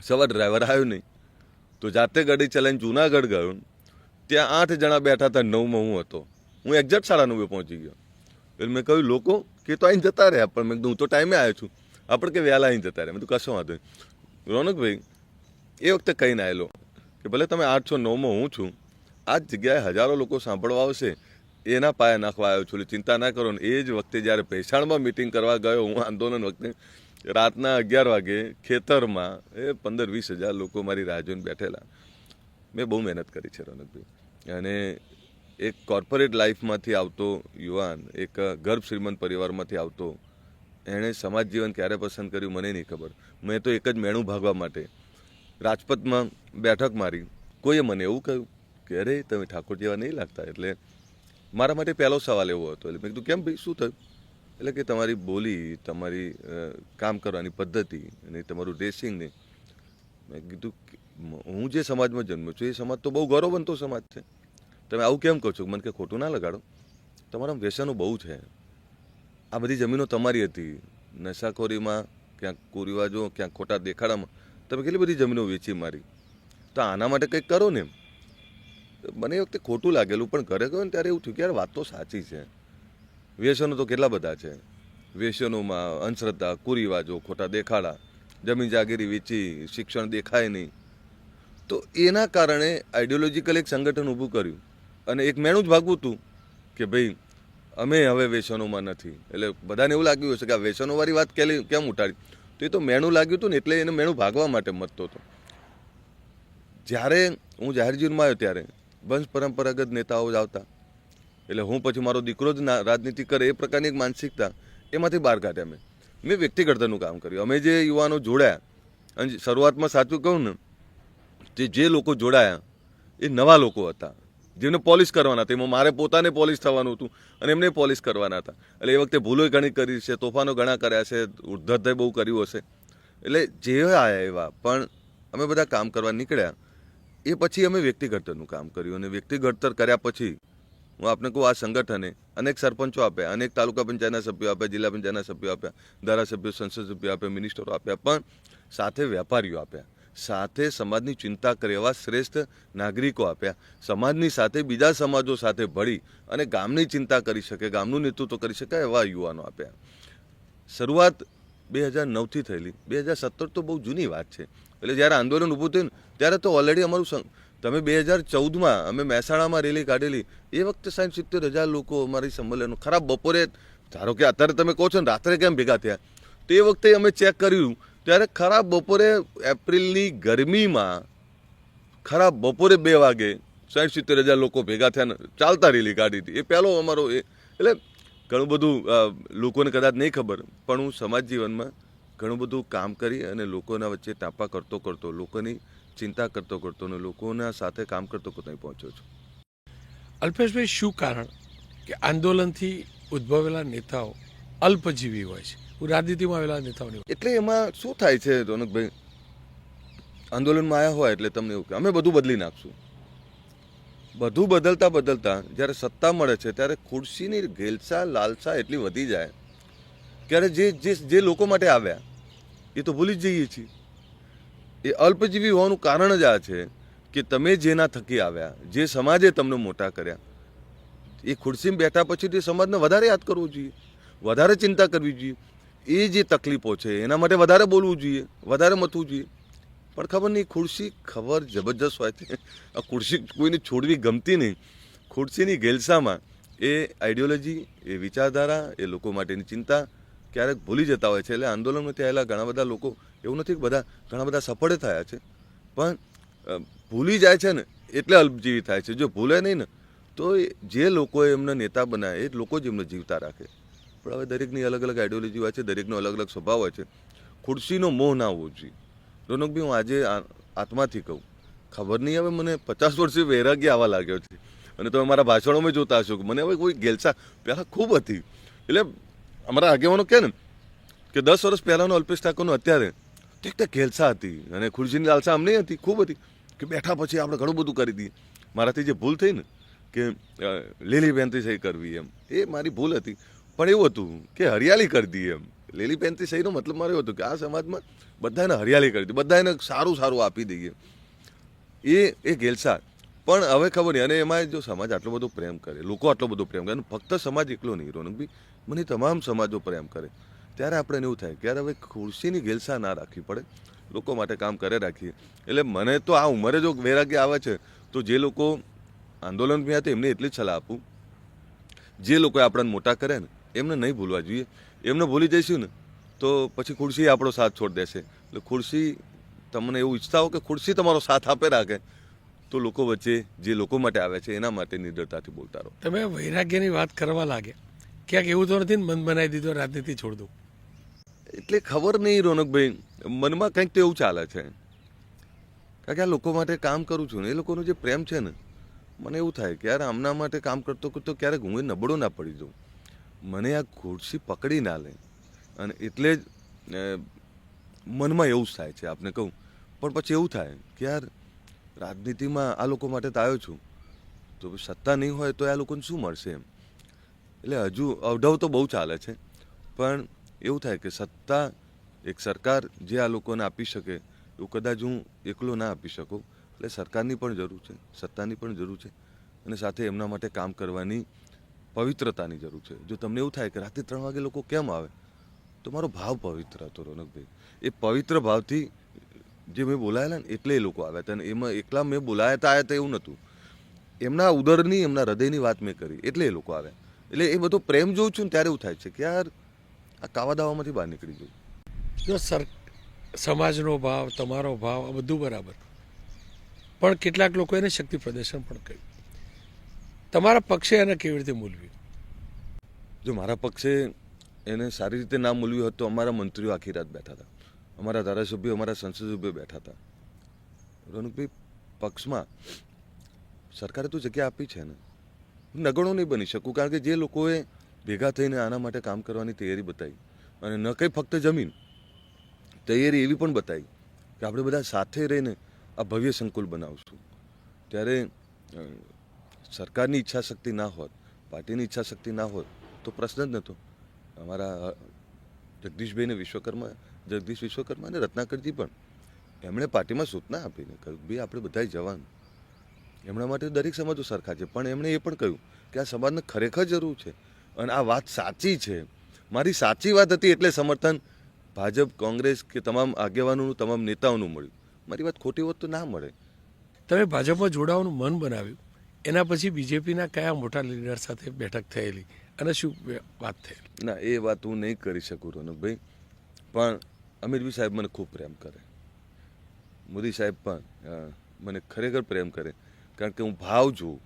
સવાર ડ્રાઈવર આવ્યો નહીં, તો જાતે ગાડી ચલાવીને જુનાગઢ ગયો, ત્યાં 8 જણા બેઠા હતા, 9માં હું હતો, હું એક્ઝેક્ટ 9:30 પહોંચી ગયો. એટલે મેં કહ્યું લોકો કે તો અહીં જતા રહ્યા, પણ મેં કીધું હું તો ટાઈમે આવ્યો છું, આપણે કે વહેલા અહીં જતા રહ્યા. મેં કીધું કશો વાંધો નહીં. રોનકભાઈ એ વખતે કહીને આવેલો કે ભલે તમે 8 છો, 9માં હું છું, આ જ જગ્યાએ હજારો લોકો સાંભળવા આવશે, એના પાયા નાખવા આવ્યો છું, એટલે ચિંતા ના કરો. ને એ જ વખતે જ્યારે ભેસાણમાં મિટિંગ કરવા ગયો હું આંદોલન વખતે, રાતના 11 વાગે ખેતરમાં એ 15-20 હજાર લોકો મારી રાહ જોઈને બેઠેલા. મેં બહુ મહેનત કરી છે રોનકભાઈ. અને એક કોર્પોરેટ લાઈફમાંથી આવતો યુવાન, એક ગર્ભ શ્રીમંત પરિવારમાંથી આવતો, એણે સમાજ જીવન ક્યારે પસંદ કર્યું મને નહીં ખબર. મેં તો એક જ મેણું ભાગવા માટે રાજપથમાં બેઠક મારી. કોઈએ મને એવું કહ્યું કે અરે તમે ઠાકોર જેવા નહીં લાગતા. એટલે મારા માટે પહેલો સવાલ એવો હતો. એટલે મેં કીધું કેમ ભાઈ, શું થયું? એટલે કે તમારી બોલી, તમારી કામ કરવાની પદ્ધતિ અને તમારું ડ્રેસિંગ નહીં. મેં કીધું હું જે સમાજમાં જન્મ્યો છું એ સમાજ તો બહુ ગૌરવવંતો સમાજ છે, તમે આવું કેમ કહો છો? મને કે ખોટું ના લગાડો, તમારા વ્યસનો બહુ છે, આ બધી જમીનો તમારી હતી, નશાખોરીમાં, ક્યાંક કુરિવાજો, ક્યાંક ખોટા દેખાડામાં તમે કેટલી બધી જમીનો વેચી મારી, તો આના માટે કંઈક કરો ને. મને એ વખતે ખોટું લાગેલું, પણ ઘરે ગયો ને ત્યારે એવું થયું કે યાર વાત તો સાચી છે. વ્યસનો તો કેટલા બધા છે, વ્યસનોમાં અંધશ્રદ્ધા, કુરિવાજો, ખોટા દેખાડા, જમીન જાગીરી વેચી, શિક્ષણ દેખાય નહીં. તો એના કારણે આઈડિયોલોજીકલ એક સંગઠન ઊભું કર્યું, અને એક મેણું જ ભાગવું હતું કે ભાઈ અમે હવે વ્યસનોમાં નથી. એટલે બધાને એવું લાગ્યું હશે કે આ વ્યસનોવાળી વાત કેમ ઉઠાડી, તો એ તો મેણું લાગ્યું હતું ને, એટલે એને મેણું ભાગવા માટે મતતો હતો. જ્યારે હું જાહેર જીવનમાં આવ્યો ત્યારે વંશ પરંપરાગત નેતાઓ જ આવતા, એટલે હું પછી મારો દીકરો જ રાજનીતિ કરે એ પ્રકારની એક માનસિકતા, એમાંથી બહાર કાઢ્યા. મેં વ્યક્તિગતનું કામ કર્યું. અમે જે યુવાનો જોડાયા, અને શરૂઆતમાં સાચું કહું ને, જે લોકો જોડાયા એ નવા લોકો હતા, જેમને પોલિશ કરવાના હતા. એમાં મારે પોતાને પોલિશ થવાનું હતું અને એમને પોલિશ કરવાના હતા. એટલે એ વખતે ભૂલો ઘણી કરી છે, તોફાનો ઘણા કર્યા છે, ઉદ્ધત બહુ કર્યું હશે. એટલે જે આવ્યા એવા, પણ અમે બધા કામ કરવા નીકળ્યા. એ પછી અમે વ્યક્તિગતનું કામ કર્યું, અને વ્યક્તિગત કર્યા પછી હું આપને કહું, આ સંગઠને અનેક સરપંચો આપ્યા, અનેક તાલુકા પંચાયતના સભ્યો આપ્યા, જિલ્લા પંચાયતના સભ્યો આપ્યા, ધારાસભ્યો, સંસદ સભ્યો આપ્યા, મિનિસ્ટરો આપ્યા, પણ સાથે વેપારીઓ આપ્યા, સાથે સમાજની ચિંતા કરે એવા શ્રેષ્ઠ નાગરિકો આપ્યા, સમાજની સાથે બીજા સમાજો સાથે ભળી અને ગામની ચિંતા કરી શકે, ગામનું નેતૃત્વ કરી શકાય એવા યુવાનો આપ્યા. શરૂઆત 2009થી થયેલી. 2017 તો બહુ જૂની વાત છે. એટલે જ્યારે આંદોલન ઊભું થયું ને ત્યારે તો ઓલરેડી અમારું, તમે 2014માં અમે મહેસાણામાં રેલી કાઢેલી, એ વખતે 60-70 હજાર લોકો અમારી સંમેલનો. ખરાબ બપોરે, ધારો કે અત્યારે તમે કહો છો ને રાત્રે કેમ ભેગા થયા, તો એ વખતે અમે ચેક કર્યું ત્યારે ખરાબ બપોરે એપ્રિલની ગરમીમાં ખરાબ બપોરે 2 વાગે 60-70 હજાર લોકો ભેગા થયા, ચાલતા રેલી કાઢી હતી. એ પહેલો અમારો એટલે ઘણું બધું લોકોને કદાચ નહીં ખબર, પણ હું સમાજ જીવનમાં ઘણું બધું કામ કરી અને લોકોના વચ્ચે ટાંપા કરતો, લોકોની ચિંતા કરતો અને લોકોના સાથે કામ કરતો અહીં પહોંચ્યો છું. અલ્પેશભાઈ, શું કારણ કે આંદોલનથી ઉદ્ભવેલા નેતાઓ અલ્પજીવી હોય છે, રાજનીતિમાં આવેલા નેતાઓની? એટલે એમાં શું થાય છે રોનકભાઈ, આંદોલનમાં આવ્યા હોય એટલે તમને એવું કે અમે બધું બદલી નાખશું. બધું બદલતા જ્યારે સત્તા મળે છે ત્યારે ખુરશીની ઘેલસા, લાલસા એટલી વધી જાય ત્યારે જે લોકો માટે આવ્યા એ તો ભૂલી જ જઈએ છીએ. એ અલ્પજીવી હોવાનું કારણ જ આ છે કે તમે જેના થકી આવ્યા, જે સમાજે તમને મોટા કર્યા, એ ખુરશીમાં બેઠા પછી તે સમાજને વધારે યાદ કરવો જોઈએ, વધારે ચિંતા કરવી જોઈએ. એ જે તકલીફો છે એના માટે વધારે બોલવું જોઈએ, વધારે મથવું જોઈએ. પણ ખબર નહીં, ખુરશી ખબર જબરજસ્ત હોય છે. આ ખુરશી કોઈને છોડવી ગમતી નહીં. ખુરશીની ગેલસામાં એ આઈડિયોલોજી, એ વિચારધારા, એ લોકો માટેની ચિંતા ક્યારેક ભૂલી જતા હોય છે. એટલે આંદોલનમાંથી આવેલા ઘણા બધા લોકો, એવું નથી કે ઘણા બધા સફળ થયા છે, પણ ભૂલી જાય છે ને એટલે અલ્પજીવી થાય છે. જો ભૂલે નહીં ને તો જે લોકોએ એમને નેતા બનાવે એ લોકો જ એમને જીવતા રાખે. પણ હવે દરેકની અલગ અલગ આઈડિયોલોજી હોય છે, દરેકનો અલગ અલગ સ્વભાવ હોય છે. ખુરશીનો મોહ ના હોવો જોઈએ. રોનકભાઈ, હું આજે આત્માથી કહું, ખબર નહીં હવે મને 50 વર્ષથી વૈરાગ્ય આવવા લાગ્યો છે. અને તમે મારા ભાષણોમાં જોતા હશો કે મને હવે કોઈ ગેલસા પહેલાં ખૂબ હતી. એટલે અમારા આગેવાનો કહે ને કે 10 વર્ષ પહેલાંનો અલ્પેશ ઠાકોરનો અત્યારે તો એક ઘેલસા હતી અને ખુરશીની લાલસા અમને હતી, ખૂબ હતી કે બેઠા પછી આપણે ઘણું બધું કરી દઈએ. મારાથી જે ભૂલ થઈ ને કે લીલી પેનથી સહી કરવી, એમ એ મારી ભૂલ હતી. પણ એવું હતું કે હરિયાળી કરી દઈએ એમ. લીલી પેનથી સહીનો મતલબ મારો એવો હતો કે આ સમાજમાં બધાને હરિયાળી કરી દઈએ, બધાને સારું સારું આપી દઈએ. એ ગેલસા. પણ હવે ખબર નહીં, અને એમાં જો સમાજ આટલો બધો પ્રેમ કરે, લોકો આટલો બધો પ્રેમ કરે, અને ફક્ત સમાજ એકલો નહીં રોનકભાઈ, મને તમામ સમાજો પ્રેમ કરે, ત્યારે આપણે એવું થાય કે યાર હવે ખુરશીની ગેલસા ના રાખવી પડે, લોકો માટે કામ કરે રાખીએ. એટલે મને તો આ ઉંમરે જો વૈરાગ્ય આવે છે તો જે લોકો આંદોલન બી હતા એમને એટલી જ સલાહ આપું, જે લોકોએ આપણને મોટા કરે ને એમને નહીં ભૂલવા જોઈએ. એમને ભૂલી જઈશું ને તો પછી ખુરશી આપણો સાથ છોડી દેશે. એટલે ખુરશી, તમને એવું ઈચ્છતા હો કે ખુરશી તમારો સાથ આપે રાખે તો લોકો વચ્ચે જે લોકો માટે આવે છે એના માટે નિડરતાથી બોલતા રહો. તમે વૈરાગ્યની વાત કરવા લાગે, ક્યાંક એવું તો નથી ને મન બનાવી દીધો રાજનીતિ છોડ દઉં? એટલે ખબર નહીં રોનકભાઈ, મનમાં કંઈક તો એવું ચાલે છે. કારણ કે આ લોકો માટે કામ કરું છું ને એ લોકોનો જે પ્રેમ છે ને, મને એવું થાય કે યાર આમના માટે કામ કરતો કરતો ક્યારેક હું નબળો ના પડી જાઉં, મને આ ખુરશી પકડી ના લે. અને એટલે જ મનમાં એવું જ થાય છે આપને કહું. પણ પછી એવું થાય કે યાર રાજનીતિમાં આ લોકો માટે તો આવ્યો છું, તો સત્તા નહીં હોય તો આ લોકોને શું મળશે એમ. એટલે હજુ અવઢવ તો બહુ ચાલે છે, પણ એવું થાય કે સત્તા એક સરકાર જે આ લોકોને આપી શકે એવું કદાચ હું એકલો ના આપી શકું. એટલે સરકારની પણ જરૂર છે, સત્તાની પણ જરૂર છે, અને સાથે એમના માટે કામ કરવાની પવિત્રતાની જરૂર છે. જો તમને એવું થાય કે રાત્રે 3 વાગે લોકો કેમ આવે, તો મારો ભાવ પવિત્ર હતો રોનકભાઈ. એ પવિત્ર ભાવથી જે મેં બોલાયેલા ને એટલે એ લોકો આવ્યા હતા. અને એમાં એકલા મેં બોલાયા હતા આવ્યા હતા એવું નહોતું, એમના ઉદરની એમના હૃદયની વાત મેં કરી એટલે એ લોકો આવ્યા. એટલે એ બધો પ્રેમ જોઉં છું ને ત્યારે એવું થાય છે કે યાર આ કાવા દાવામાંથી બહાર નીકળી જવું. જો સમાજનો ભાવ, તમારો ભાવ, આ બધું બરાબર, પણ કેટલાક લોકો એને શક્તિ પ્રદર્શન પણ કહ્યું. તમારા પક્ષે એને કેવી રીતે મૂલવ્યું? જો મારા પક્ષે એને સારી રીતે ના મૂલવ્યું હોત તો અમારા મંત્રીઓ આખી રાત બેઠા હતા, અમારા ધારાસભ્યો, અમારા સંસદ સભ્યો બેઠા હતા. રોનકભાઈ, પક્ષમાં સરકારે તો જગ્યા આપી છે ને, નગણો નહીં બની શકું. કારણ કે જે લોકોએ ભેગા થઈને આના માટે કામ કરવાની તૈયારી બતાવી, અને ન કંઈ ફક્ત જમીન, તૈયારી એવી પણ બતાવી કે આપણે બધા સાથે રહીને આ ભવ્ય સંકુલ બનાવશું, ત્યારે સરકારની ઈચ્છા શક્તિ ના હોત, પાર્ટીની ઈચ્છા શક્તિ ના હોત તો પ્રશ્ન જ નહોતો. અમારા જગદીશ વિશ્વકર્મા અને રત્નાકરજી પણ એમણે પાર્ટીમાં સૂચના આપીને કહ્યું ભાઈ આપણે બધાએ જવાનું, એમના માટે દરેક સમાજો સરખા છે, પણ એમણે એ પણ કહ્યું કે આ સમાજને ખરેખર જરૂર છે અને આ વાત સાચી છે. મારી સાચી વાત હતી એટલે સમર્થન ભાજપ, કોંગ્રેસ કે તમામ આગેવાનોનું, તમામ નેતાઓનું મળ્યું. મારી વાત ખોટી હોત તો ના મળે. તમે ભાજપમાં જોડાવાનું મન બનાવ્યું, એના પછી બીજેપીના કયા મોટા લીડર સાથે બેઠક થયેલી અને શું વાત થયેલી? ના, એ વાત હું નહીં કરી શકું રોનકભાઈ, પણ અમિતભાઈ સાહેબ મને ખૂબ પ્રેમ કરે, મોદી સાહેબ પણ મને ખરેખર પ્રેમ કરે, કારણ કે હું ભાવ જોઉં.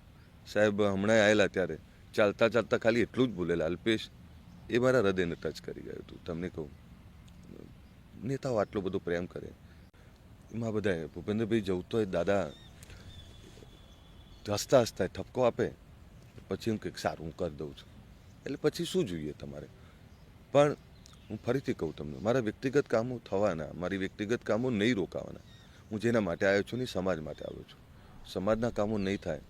સાહેબ હમણાં આવેલા ત્યારે ચાલતા ચાલતા ખાલી એટલું જ બોલેલા, અલ્પેશ, એ મારા હૃદયને ટચ કરી ગયું હતું. તમને કહું, નેતાઓ આટલો બધો પ્રેમ કરે, એમાં બધા ભૂપેન્દ્રભાઈ જવું તો દાદા હસતા હસતા ઠપકો આપે, પછી હું કંઈક સારું હું કરી દઉં છું. એટલે પછી શું જોઈએ તમારે? પણ હું ફરીથી કહું તમને, મારા વ્યક્તિગત કામો થવાના, મારી વ્યક્તિગત કામો નહીં રોકાવાના. હું જેના માટે આવ્યો છું ને સમાજ માટે આવ્યો છું. સમાજના કામો નહીં થાય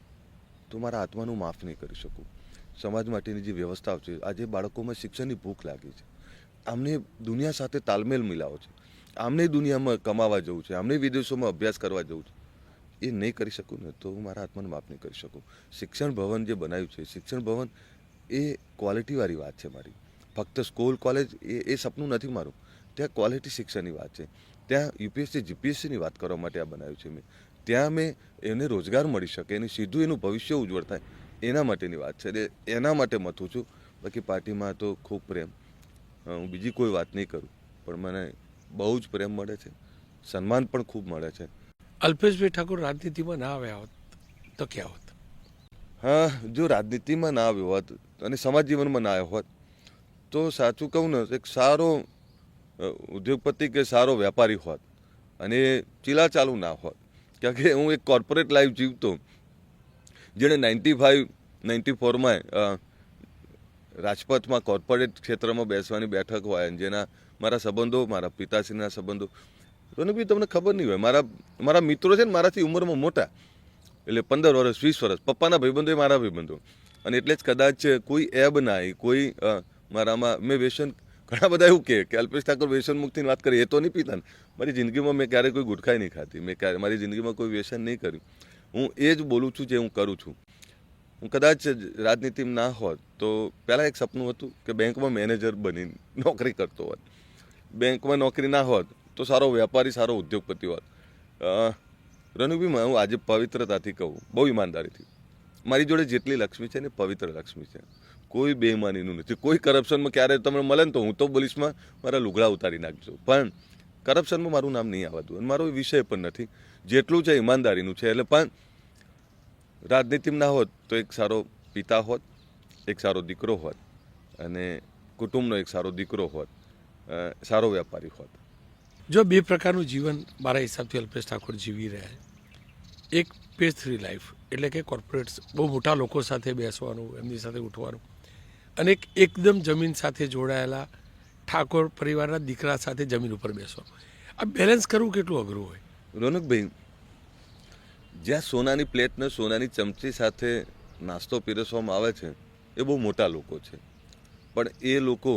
તો મારા આત્માનું માફ નહીં કરી શકું. સમાજ માટેની જે વ્યવસ્થાઓ છે, આજે બાળકોમાં શિક્ષણની ભૂખ લાગી છે, આમને દુનિયા સાથે તાલમેલ મિલાવો છે, આમને દુનિયામાં કમાવા જવું છે, આમને વિદેશોમાં અભ્યાસ કરવા જવું છે, એ નહીં કરી શકું ને તો હું મારા આત્માને માફ નહીં કરી શકું. શિક્ષણ ભવન જે બનાવ્યું છે, શિક્ષણ ભવન એ ક્વોલિટીવાળી વાત છે મારી. ફક્ત સ્કૂલ, કોલેજ એ સપનું નથી મારું. ત્યાં ક્વોલિટી શિક્ષણની વાત છે. ત્યાં યુપીએસસી, જીપીએસસીની વાત કરવા માટે આ બનાવ્યું છે મેં. ત્યાં મેં એને રોજગાર મળી શકે, એને સીધું એનું ભવિષ્ય ઉજ્જવળ થાય એના માટેની વાત છે. એટલે એના માટે મથું છું. બાકી પાર્ટીમાં તો ખૂબ પ્રેમ, હું બીજી કોઈ વાત નહીં કરું, પણ મને બહુ જ પ્રેમ મળે છે, સન્માન પણ ખૂબ મળે છે. અલ્પેશભાઈ ઠાકોર રાજનીતિમાં ના આવ્યા હોત તો ક્યાં હોત? હા, જો રાજનીતિમાં ના આવ્યો હોત અને સમાજ જીવનમાં ના આવ્યો હોત તો સાચું કહું ને એક સારો ઉદ્યોગપતિ કે સારો વેપારી હોત અને ચીલા ચાલુ ના હોત. કારણ કે હું એક કોર્પોરેટ લાઈફ જીવતો, જેણે 94માં રાજપથમાં કોર્પોરેટ ક્ષેત્રમાં બેસવાની બેઠક હોય, જેના મારા સંબંધો, મારા પિતાશ્રીના સંબંધો, તો બી તમને ખબર નહીં હોય. મારા મિત્રો છે ને મારાથી ઉંમરમાં મોટા, એટલે 15 વર્ષ 20 વર્ષ, પપ્પાના ભાઈબંધો એ મારા ભાઈબંધો. અને એટલે જ કદાચ કોઈ એબ ના આવી, કોઈ મારામાં મેં વ્યસન, ઘણા બધા એવું કે અલ્પેશ ઠાકોર વ્યસન મુક્તિની વાત કરી, એ તો નહીં પીતા ને. મારી જિંદગીમાં મેં ક્યારેય કોઈ ગુટખાઈ નહીં ખાધી, મેં મારી જિંદગીમાં કોઈ વ્યસન નહીં કર્યું. હું એ જ બોલું છું જે હું કરું છું. હું કદાચ રાજનીતિમાં ના હોત તો પહેલાં એક સપનું હતું કે બેંકમાં મેનેજર બની નોકરી કરતો હોત. બેંકમાં નોકરી ના હોત તો સારો વેપારી, સારો ઉદ્યોગપતિ હોત. રનુભાઈ, હું આજે પવિત્રતાથી કહું, બહુ ઈમાનદારીથી, મારી જોડે જેટલી લક્ષ્મી છે ને પવિત્ર લક્ષ્મી છે. કોઈ બેઈમાનીનું નથી. કોઈ કરપ્શનમાં ક્યારે તમને મળે ને તો હું તો પોલીસમાં મારા લુગડા ઉતારી નાખજો, પણ કરપ્શનમાં મારું નામ નહીં આવતું અને મારો વિષય પણ નથી. જેટલું છે ઈમાનદારીનું છે. એટલે પણ રાજનીતિમાં ના હોત તો એક સારો પિતા હોત, એક સારો દીકરો હોત અને કુટુંબનો એક સારો દીકરો હોત, સારો વેપારી હોત. જો બે પ્રકારનું જીવન મારા હિસાબથી અલ્પેશ ઠાકોર જીવી રહ્યા છે. એક પેજ 3 લાઈફ, એટલે કે કોર્પોરેટ્સ, બહુ મોટા લોકો સાથે બેસવાનું, એમની સાથે ઉઠવાનું, અને એક એકદમ જમીન સાથે જોડાયેલા ઠાકોર પરિવારના દીકરા સાથે જમીન ઉપર બેસવાનું. આ બેલેન્સ કરવું કેટલું અઘરું હોય? રોનકભાઈ, જ્યાં સોનાની પ્લેટ ને સોનાની ચમચી સાથે નાસ્તો પીરસવામાં આવે છે એ બહુ મોટા લોકો છે, પણ એ લોકો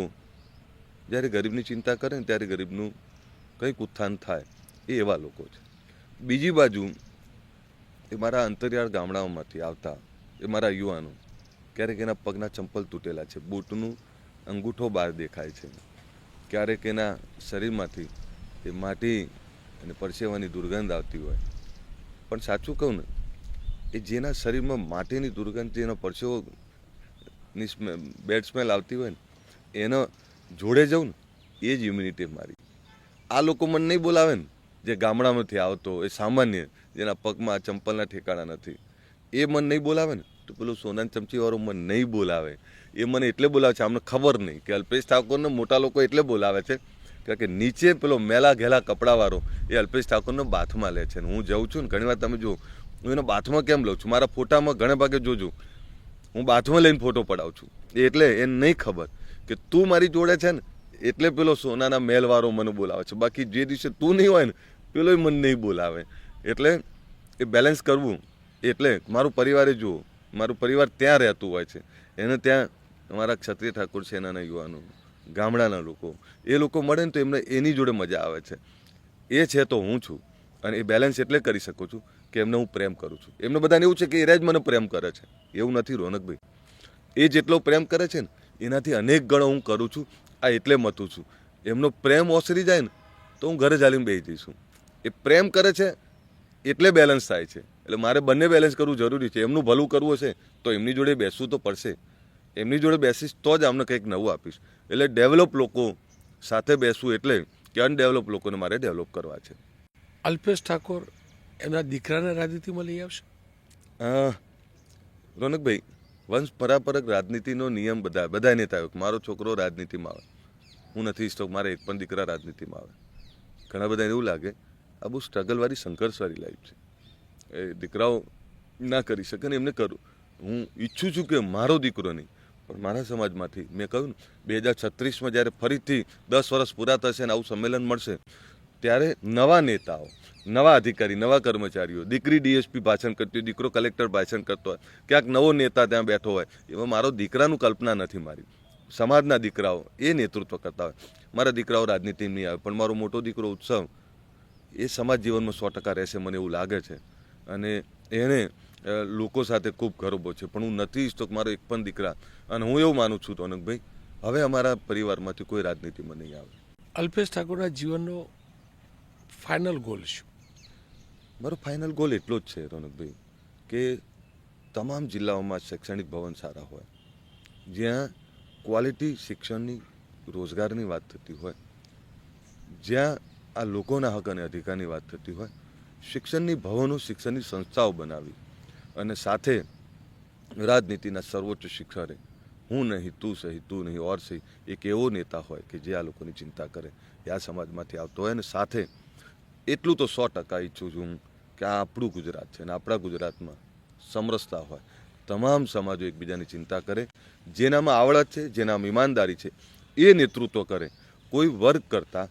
જ્યારે ગરીબની ચિંતા કરે ને ત્યારે ગરીબનું કંઈક ઉત્થાન થાય, એ એવા લોકો છે. બીજી બાજુ એ મારા અંતરિયાળ ગામડાઓમાંથી આવતા એ મારા યુવાનો, ક્યારેક એના પગના ચંપલ તૂટેલા છે, બૂટનું અંગૂઠો બહાર દેખાય છે, ક્યારેક એના શરીરમાંથી એ માટી અને પરસેવાની દુર્ગંધ આવતી હોય. પણ સાચું કહું ને, એ જેના શરીરમાં માટીની દુર્ગંધ, જેનો પરસેવોની બેડ સ્મેલ આવતી હોય ને, એનો જોડે જાઉં ને, એ જ ઇમ્યુનિટી મારી. આ લોકો મને નહીં બોલાવે ને, જે ગામડામાંથી આવતો, એ સામાન્ય, જેના પગમાં ચંપલના ઠેકાણા નથી, એ મને નહીં બોલાવે ને, તો પેલું સોનાની ચમચીવાળો મને નહીં બોલાવે. એ મને એટલે બોલાવે છે, અમને ખબર નહીં કે અલ્પેશ ઠાકોરને મોટા લોકો એટલે બોલાવે છે કારણ કે નીચે પેલો મેલા ઘેલા કપડાવાળો એ અલ્પેશ ઠાકોરનો બાથમાં લે છે. હું જાઉં છું ને ઘણી વાર, તમે જો હું એનો બાથમાં કેમ લઉં છું, મારા ફોટામાં ઘણા ભાગે જોજો હું બાથમાં લઈને ફોટો પડાવું છું. એટલે એને નહીં ખબર કે તું મારી જોડે છે ને એટલે પેલો સોનાના મહેલવાળો મને બોલાવે છે, બાકી જે દિવસે તું નહીં હોય ને પેલો મને નહીં બોલાવે. એટલે એ બેલેન્સ કરવું, એટલે મારું પરિવારે જુઓ, મારું પરિવાર ત્યાં રહેતું હોય છે, એને ત્યાં અમારા ક્ષત્રિય ઠાકોર છે, એના યુવાનો, ગામડાના લોકો, એ લોકો મળે ને તો એમને એની જોડે મજા આવે છે. એ છે તો હું છું, અને એ બેલેન્સ એટલે કરી શકું છું કે એમને હું પ્રેમ કરું છું. એમને બધાને એવું છે કે એ જ મને પ્રેમ કરે છે, એવું નથી રોનકભાઈ. એ જેટલો પ્રેમ કરે છે ને એનાથી અનેક ગણો હું કરું છું. આ એટલે મતું છું. એમનો પ્રેમ ઓસરી જાય ને તો હું ઘરે ચાલીને બેસી જઈશું. એ પ્રેમ કરે છે એટલે બેલેન્સ થાય છે. એટલે મારે બંને બેલેન્સ કરવું જરૂરી છે. એમનું ભલું કરવું હશે તો એમની જોડે બેસવું તો પડશે. એમની જોડે બેસીશ તો જ અમને કંઈક નવું આપીશ. એટલે ડેવલપ લોકો સાથે બેસવું, એટલે કે અનડેવલપ લોકોને મારે ડેવલપ કરવા છે. અલ્પેશ ઠાકોર એમના દીકરાને રાજનીતિમાં લઈ આવશે? રોનકભાઈ, વંશ પરંપરક રાજનીતિનો નિયમ બધા નેતાઓ, મારો છોકરો રાજનીતિમાં આવે, હું નથી ઈચ્છતો મારે એક પણ દીકરા રાજનીતિમાં આવે. ઘણા બધા એવું લાગે આ બહુ સ્ટ્રગલવાળી, સંઘર્ષવાળી લાઈફ છે, એ દીકરાઓ ના કરી શકે ને એમને કરું. હું ઈચ્છું છું કે મારો દીકરો નહીં પણ મારા સમાજમાંથી, મેં કહ્યું ને 2036માં જ્યારે ફરીથી 10 વર્ષ પૂરા થશે અને આવું સંમેલન મળશે ત્યારે નવા નેતાઓ, નવા અધિકારી, નવા કર્મચારીઓ, દીકરી ડીએસપી ભાષણ કરતી હોય, દીકરો કલેક્ટર ભાષણ કરતો હોય, ક્યાંક નવો નેતા ત્યાં બેઠો હોય, એમાં મારો દીકરાનું કલ્પના નથી મારી. સમાજના દીકરાઓ એ નેતૃત્વ કરતા હોય. મારા દીકરાઓ રાજનીતિ નહીં આવે પણ મારો મોટો દીકરો ઉત્સવ એ સમાજ જીવનમાં 100% રહેશે, મને એવું લાગે છે. અને એને લોકો સાથે ખૂબ ગર્વ છે. પણ હું નથી ઈચ્છતો કે મારો એક પણ દીકરા, અને હું એવું માનું છું રોનકભાઈ, હવે અમારા પરિવારમાંથી કોઈ રાજનીતિમાં નહીં આવે. અલ્પેશ ઠાકોરના જીવનનો ફાઇનલ ગોલ શું? મારો ફાઇનલ ગોલ એટલો જ છે રોનકભાઈ કે તમામ જિલ્લાઓમાં શૈક્ષણિક ભવન સારા હોય, જ્યાં ક્વોલિટી શિક્ષણની, રોજગારની વાત થતી હોય, જ્યાં આ લોકોના હક અને અધિકારની વાત થતી હોય, શિક્ષણની ભવનો, શિક્ષણની સંસ્થાઓ બનાવી અને સાથે રાજનીતિના સર્વોચ્ચ શિખરે હું નહીં, તું સહી, તું નહીં ઓર સહી, એક એવો નેતા હોય કે જે આ લોકોની ચિંતા કરે, એ આ સમાજમાંથી આવતો હોય. અને સાથે એટલું તો 100% ઈચ્છું છું કે આ આપણું ગુજરાત છે અને આપણા ગુજરાતમાં સમરસતા હોય, તમામ સમાજો એકબીજાની ચિંતા કરે, જેનામાં આવડત છે, જેનામાં ઈમાનદારી છે, એ નેતૃત્વ કરે. કોઈ વર્ગ કરતાં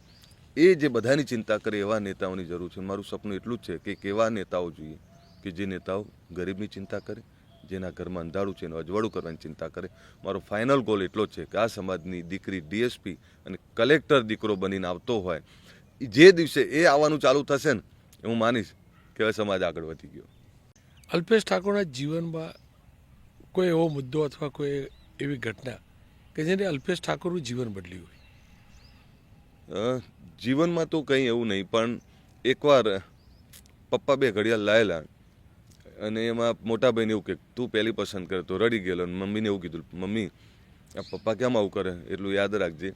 એ જે બધાની ચિંતા કરે એવા નેતાઓની જરૂર છે. મારું સપનું એટલું જ છે કે એવા નેતાઓ જોઈએ કે જે નેતાઓ ગરીબની ચિંતા કરે, જેના ઘરમાં અંધારું છે એનું અજવાળું કરવાની ચિંતા કરે. મારો ફાઇનલ ગોલ એટલો જ છે કે આ સમાજની દીકરી ડીએસપી અને કલેક્ટર દીકરો બનીને આવતો હોય, જે દિવસે એ આવવાનું ચાલુ થશે ને, હું માનીશ કે હવે સમાજ આગળ વધી ગયો. અલ્પેશ ઠાકોરના જીવનમાં કોઈ એવો મુદ્દો અથવા કોઈ એવી ઘટના કે જેને અલ્પેશ ઠાકોરનું જીવન બદલ્યું હોય? જીવનમાં તો કંઈ એવું નહીં, પણ એકવાર પપ્પા 2 ઘડિયાળ લાયેલા અને એમાં મોટા ભાઈને એવું કે તું પહેલી પસંદ કરે તો રડી ગયેલો. અને મમ્મીને એવું કીધું, મમ્મી આ પપ્પા કેમ આવું કરે, એટલું યાદ રાખજે,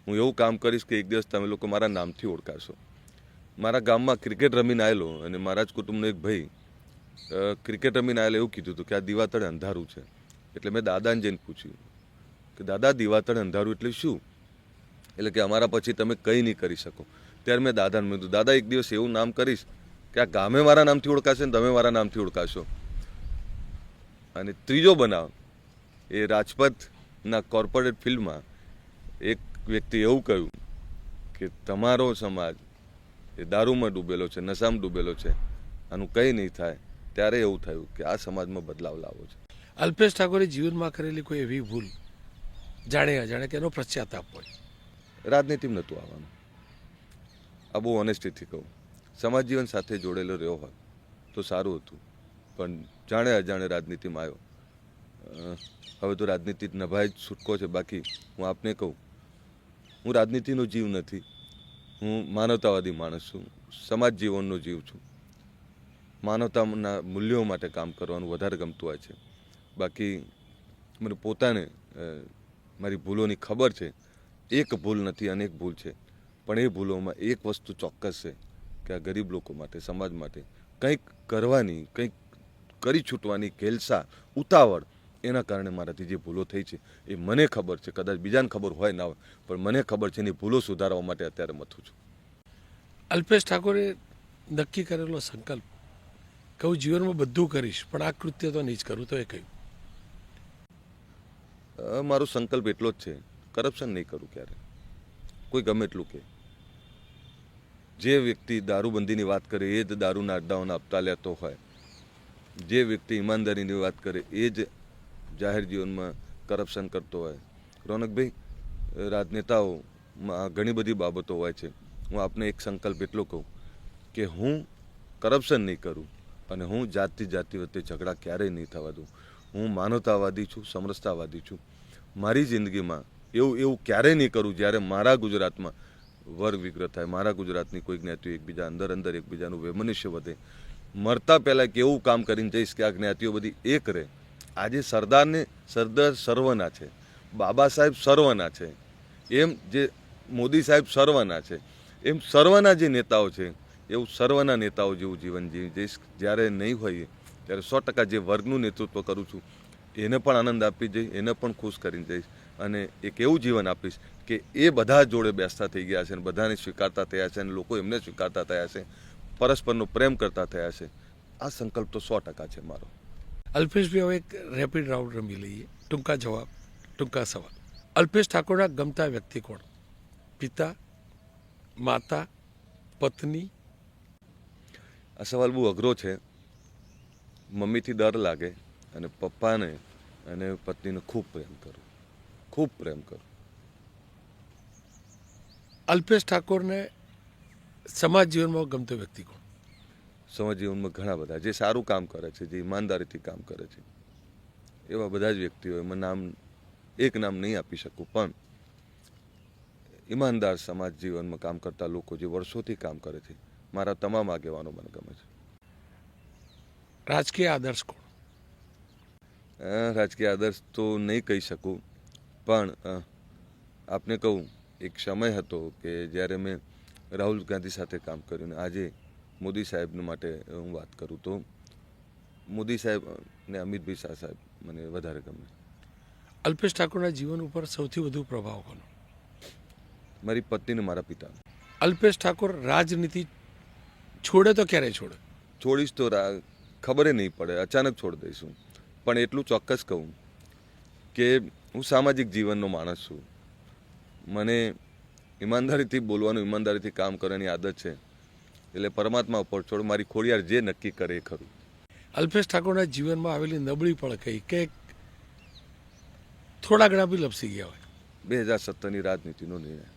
હું એવું કામ કરીશ કે એક દિવસ તમે લોકો મારા નામથી ઓળખાશો. મારા ગામમાં ક્રિકેટ રમીને આવેલો અને મારા જ કુટુંબનો એક ભાઈ ક્રિકેટ રમીને આવેલો એવું કીધું હતું કે આ દીવાતળે અંધારું છે. એટલે મેં દાદાને જઈને પૂછ્યું કે દાદા દીવાતળે અંધારું એટલે શું? એટલે કે અમારા પછી તમે કંઈ નહીં કરી શકો. ત્યારે મેં દાદાને કીધું, દાદા એક દિવસ એવું નામ કરીશ કે આ ગામે મારા નામથી ઓળખાશે ને તમે મારા નામથી ઓળખાશો. અને ત્રીજો બનાવ એ રાજપથના કોર્પોરેટ ફિલ્ડમાં એક વ્યક્તિ એવું કહ્યું કે તમારો સમાજ એ દારૂમાં ડૂબેલો છે, નશામાં ડૂબેલો છે, આનું કંઈ નહીં થાય. ત્યારે એવું થયું કે આ સમાજમાં બદલાવ લાવવો છે. અલ્પેશ ઠાકોરે જીવનમાં કરેલી કોઈ એવી ભૂલ જાણે અજાણે કે એનો પશ્ચાતાપ હોય? રાજનીતિમાં નહોતું આવવાનું. આ બહુ ઓનેસ્ટીથી કહું, સમાજ જીવન સાથે જોડેલો રહ્યો હોય તો સારું હતું, પણ જાણે અજાણે રાજનીતિમાં આવ્યો. હવે તો રાજનીતિ નભાઈ જ છૂટકો છે. બાકી હું આપને કહું, હું રાજનીતિનો જીવ નથી, હું માનવતાવાદી માણસ છું, સમાજ જીવનનો જીવ છું. માનવતાના મૂલ્યો માટે કામ કરવાનું વધારે ગમતું હોય છે. બાકી મને પોતાને મારી ભૂલોની ખબર છે. એક ભૂલ નથી, અનેક ભૂલ છે, પણ એ ભૂલોમાં એક વસ્તુ ચોક્કસ છે કે આ ગરીબ લોકો માટે, સમાજ માટે કંઈક કરવાની, કંઈક કરી છૂટવાની ઘેલસા, ઉતાવળ, એના કારણે મારાથી જે ભૂલો થઈ છે એ મને ખબર છે. કદાચ બીજાને ખબર હોય ના હોય, પણ મને ખબર છે. એની ભૂલો સુધારવા માટે અત્યારે મથું છું. અલ્પેશ ઠાકોરે નક્કી કરેલો સંકલ્પ કે હું જીવનમાં બધું કરીશ પણ આ કૃત્ય તો નહીં જ કરું, તો એ કહ્યું? મારો સંકલ્પ એટલો જ છે, કરપ્શન નહીં કરું ક્યારે. કોઈ ગમે એટલું કે જે વ્યક્તિ દારૂબંધીની વાત કરે એ જ દારૂના અડ્ડાઓના હપ્તા લેતો હોય, જે વ્યક્તિ ઈમાનદારીની વાત કરે એ જ જાહેર જીવનમાં કરપ્શન કરતો હોય. રોનકભાઈ, રાજનેતાઓમાં ઘણી બધી બાબતો હોય છે. હું આપને એક સંકલ્પ એટલો કહું કે હું કરપ્શન નહીં કરું અને હું જાતિ વચ્ચે ઝઘડા ક્યારેય નહીં થવા દઉં. હું માનવતાવાદી છું, સમરસતાવાદી છું. મારી જિંદગીમાં એવું ક્યારેય નહીં કરું જ્યારે મારા ગુજરાતમાં વર્ગ વિગ્રહ થાય, મારા ગુજરાતની કોઈ જ્ઞાતિઓ એકબીજા અંદર એકબીજાનું વૈમનસ્ય વધે. મરતા પહેલાં કેવું કામ કરીને જઈશ કે આ જ્ઞાતિઓ બધી એક રહે. આજે સરદાર સર્વના છે, બાબા સાહેબ સર્વના છે, એમ જે મોદી સાહેબ સર્વના છે, એમ સર્વના જે નેતાઓ છે એવું સર્વના નેતાઓ જેવું જીવન જીવી જઈશ. જ્યારે નહીં હોઈએ ત્યારે 100% જે વર્ગનું નેતૃત્વ કરું છું એને પણ આનંદ આપી જઈશ, એને પણ ખુશ કરીને જઈશ અને એક એવું જીવન આપીશ કે એ બધા જોડે બેસતા થઈ ગયા છે અને બધાને સ્વીકારતા થયા છે અને લોકો એમને સ્વીકારતા થયા છે, પરસ્પરનો પ્રેમ કરતા થયા છે. આ સંકલ્પ તો 100% છે મારો. અલ્પેશભાઈ, હવે એક રેપિડ રાઉન્ડ રમી લઈએ. ટૂંકા જવાબ, ટૂંકા સવાલ. અલ્પેશ ઠાકોરના ગમતા વ્યક્તિ કોણ? પિતા, માતા, પત્ની? આ સવાલ બહુ અઘરો છે. મમ્મીથી ડર લાગે અને પપ્પાને અને પત્નીને ખૂબ પ્રેમ કરું, ખૂબ પ્રેમ કરું. અલ્પેશ ઠાકોરને સમાજ જીવનમાં ગમતો વ્યક્તિ કોણ? સમાજ જીવનમાં ઘણા બધા જે સારું કામ કરે છે, જે ઈમાનદારીથી કામ કરે છે, એવા બધા જ વ્યક્તિઓ. એમાં એક નામ નહીં આપી શકું, પણ ઈમાનદાર સમાજ જીવનમાં કામ કરતા લોકો જે વર્ષોથી કામ કરે છે, મારા તમામ આગેવાનો મને ગમે છે. રાજકીય આદર્શ કોણ? રાજકીય આદર્શ તો નહીં કહી શકું, પણ આપને કહું, એક સમય હતો કે જ્યારે મેં રાહુલ ગાંધી સાથે કામ કર્યું ને આજે મોદી સાહેબને માટે હું વાત કરું તો મોદી સાહેબ ને અમિતભાઈ શાહ સાહેબ મને વધારે ગમે. અલ્પેશ ઠાકોરના જીવન ઉપર સૌથી વધુ પ્રભાવ કોનો? મારી પત્નીને મારા પિતા. અલ્પેશ ઠાકોર રાજનીતિ છોડે તો ક્યારે છોડે? છોડીશ તો ખબર નહીં પડે, અચાનક છોડી દઈશું. પણ એટલું ચોક્કસ કહું કે હું સામાજિક જીવનનો માણસ છું. મને ઈમાનદારીથી બોલવાનું, ઈમાનદારીથી કામ કરવાની આદત છે. એટલે પરમાત્મા ઉપર છોડ, મારી ખોડિયાર જે નક્કી કરે એ ખરું. અલ્પેશ ઠાકોરના જીવનમાં આવેલી નબળી પળ કઈ કે થોડા ઘણા બી લપસી ગયા હોય? 2017ની રાજનીતિનો નિર્ણય.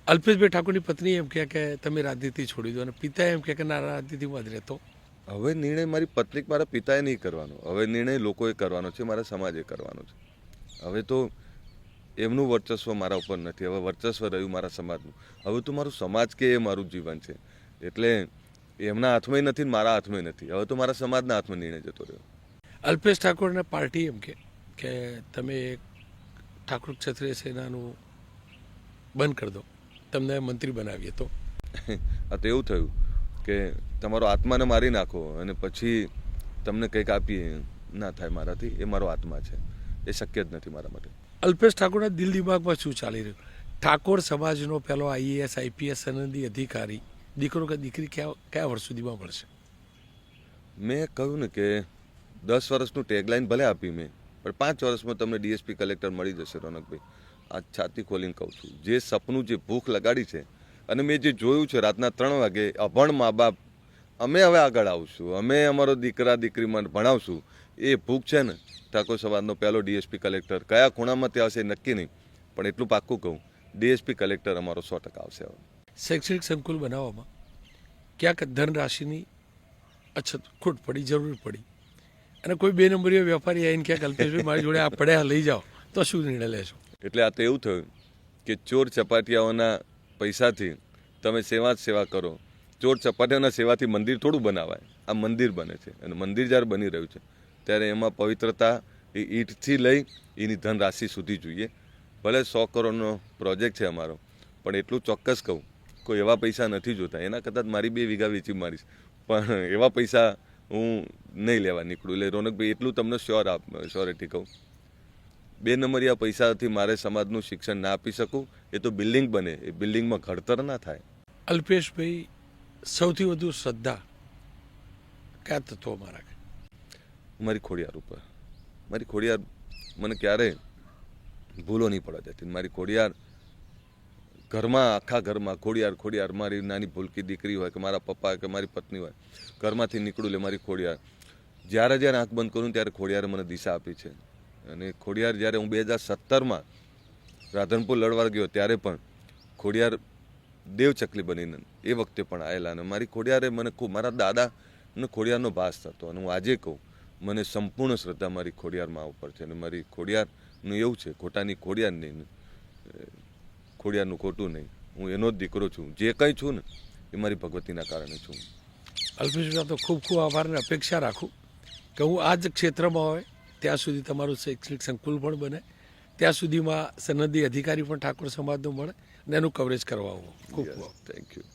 અલ્પેશભાઈ ઠાકોરની પત્ની એમ કહે કે તમે રાજનીતિ છોડી દો અને પિતા એમ કહે કે ના, રાજનીતિમાં જ રહેતો. હવે નિર્ણય મારી પત્ની કે મારા પિતાએ નહીં કરવાનો. હવે નિર્ણય લોકોએ કરવાનો છે, મારા સમાજે કરવાનો છે. હવે તો એમનું વર્ચસ્વ મારા ઉપર નથી, હવે વર્ચસ્વ રહ્યું મારા સમાજનું. હવે તો મારું સમાજ કે એ મારું જીવન છે. એટલે એમના હાથમાં નથી ને મારા હાથમાં નથી. હવે તો મારા સમાજના હાથમાં નિર્ણય જતો રહ્યો. અલ્પેશ ઠાકોરને પાર્ટી એમ કે તમે ઠાકોર ક્ષત્રિય સેનાનું બંધ કરી દો, તમને મંત્રી બનાવીએ તો? આ તો એવું થયું કે તમારો આત્માને મારી નાખો અને પછી તમને કંઈક આપીએ, ના થાય મારાથી. એ મારો આત્મા છે, એ શક્ય જ નથી મારા માટે. અલ્પેશ ઠાકોરના દિલ દિમાગમાં શું ચાલી રહ્યું? ઠાકોર સમાજનો પહેલો IAS IPS સનદી અધિકારી દીકરો કે દીકરી કયા વર્ષ સુધીમાં મળશે? મેં કહ્યું ને કે 10 વર્ષનું ટેગલાઇન ભલે આપી મેં, પણ 5 વર્ષમાં તમને DSP કલેક્ટર મળી જશે. રોનકભાઈ, આ છાતી ખોલીને કહું છું. જે સપનું, જે ભૂખ લગાડી છે અને મેં જે જોયું છે રાતના 3 વાગે, અભણ મા બાપ અમે હવે આગળ આવશું, અમે અમારો દીકરા દીકરીમાં ભણાવશું. એ ભૂખ છે ને, ઠાકોર સમાજનો પહેલો DSP કલેક્ટર કયા ખૂણામાં ત્યાં આવશે નક્કી નહીં, પણ એટલું પાક્કું કહું, DSP કલેક્ટર અમારો 100% આવશે. હવે શૈક્ષણિક સંકુલ બનાવવામાં ક્યાંક ધનરાશિની અછત, ખોટ પડી, જરૂર પડી અને કોઈ 2 નંબરીય વેપારી આવીને ક્યાંક અલ્પેશભાઈ મારી જોડે આ પડ્યા લઈ જાઓ, તો શું નિર્ણય લેશો? એટલે આ તો એવું થયું કે ચોર ચપાટિયાઓના પૈસાથી તમે સેવા કરો. ચોર ચપાટીઓના સેવાથી મંદિર થોડું બનાવાય. આ મંદિર બને છે અને મંદિર જ્યારે બની રહ્યું છે ત્યારે એમાં પવિત્રતા એ ઈંટથી લઈ એની ધનરાશિ સુધી જોઈએ. ભલે 100 કરોડનો પ્રોજેક્ટ છે અમારો, પણ એટલું ચોક્કસ કહું, કોઈ એવા પૈસા નથી જોતા. એના કરતાં મારી 2 વીઘા વેચી મારીશ, પણ એવા પૈસા હું નહીં લેવા નીકળું. એટલે રોનકભાઈ, એટલું તમને શ્યોરિટી કહું, 2 નંબરિયા પૈસાથી મારે સમાજનું શિક્ષણ ના આપી શકું. એ તો બિલ્ડિંગ બને, એ બિલ્ડિંગમાં ઘડતર ના થાય. અલ્પેશભાઈ સૌથી વધુ શ્રદ્ધા કયા તત્વોમાં રાખે? મારી ખોડિયાર ઉપર. મારી ખોડિયાર મને ક્યારેય ભૂલો નહીં પડવા દેતી. મારી ખોડિયાર ઘરમાં, આખા ઘરમાં ખોડિયાર. મારી નાની ભૂલકી દીકરી હોય કે મારા પપ્પા કે મારી પત્ની હોય, ઘરમાંથી નીકળું લે મારી ખોડિયાર. જ્યારે આંખ બંધ કરું ત્યારે ખોડિયારે મને દિશા આપી છે. અને ખોડિયાર જ્યારે હું 2017માં રાધનપુર લડવા ગયો ત્યારે પણ ખોડિયાર દેવચકલી બનીને એ વખતે પણ આવેલા. અને મારી ખોડિયારે મને ખૂબ, મારા દાદાને ખોડિયારનો ભાસ થતો. અને હું આજે કહું, મને સંપૂર્ણ શ્રદ્ધા મારી ખોડિયારમાં ઉપર છે. અને મારી ખોડિયારનું એવું છે, ખોટાની ખોડિયાર નહીં, ખોડિયારનું ખોટું નહીં. હું એનો જ દીકરો છું. જે કંઈ છું ને એ મારી ભગવતીના કારણે છું. અલ્પેશભાઈ, તો ખૂબ ખૂબ આભાર અને અપેક્ષા રાખું કે હું આ જ ક્ષેત્રમાં હોય ત્યાં સુધી તમારું શૈક્ષણિક સંકુલ પણ બને, ત્યાં સુધીમાં સનદી અધિકારી પણ ઠાકોર સમાજનો મળે અને એનું કવરેજ કરવા આવું. ખૂબ ખૂબ થેન્ક યુ.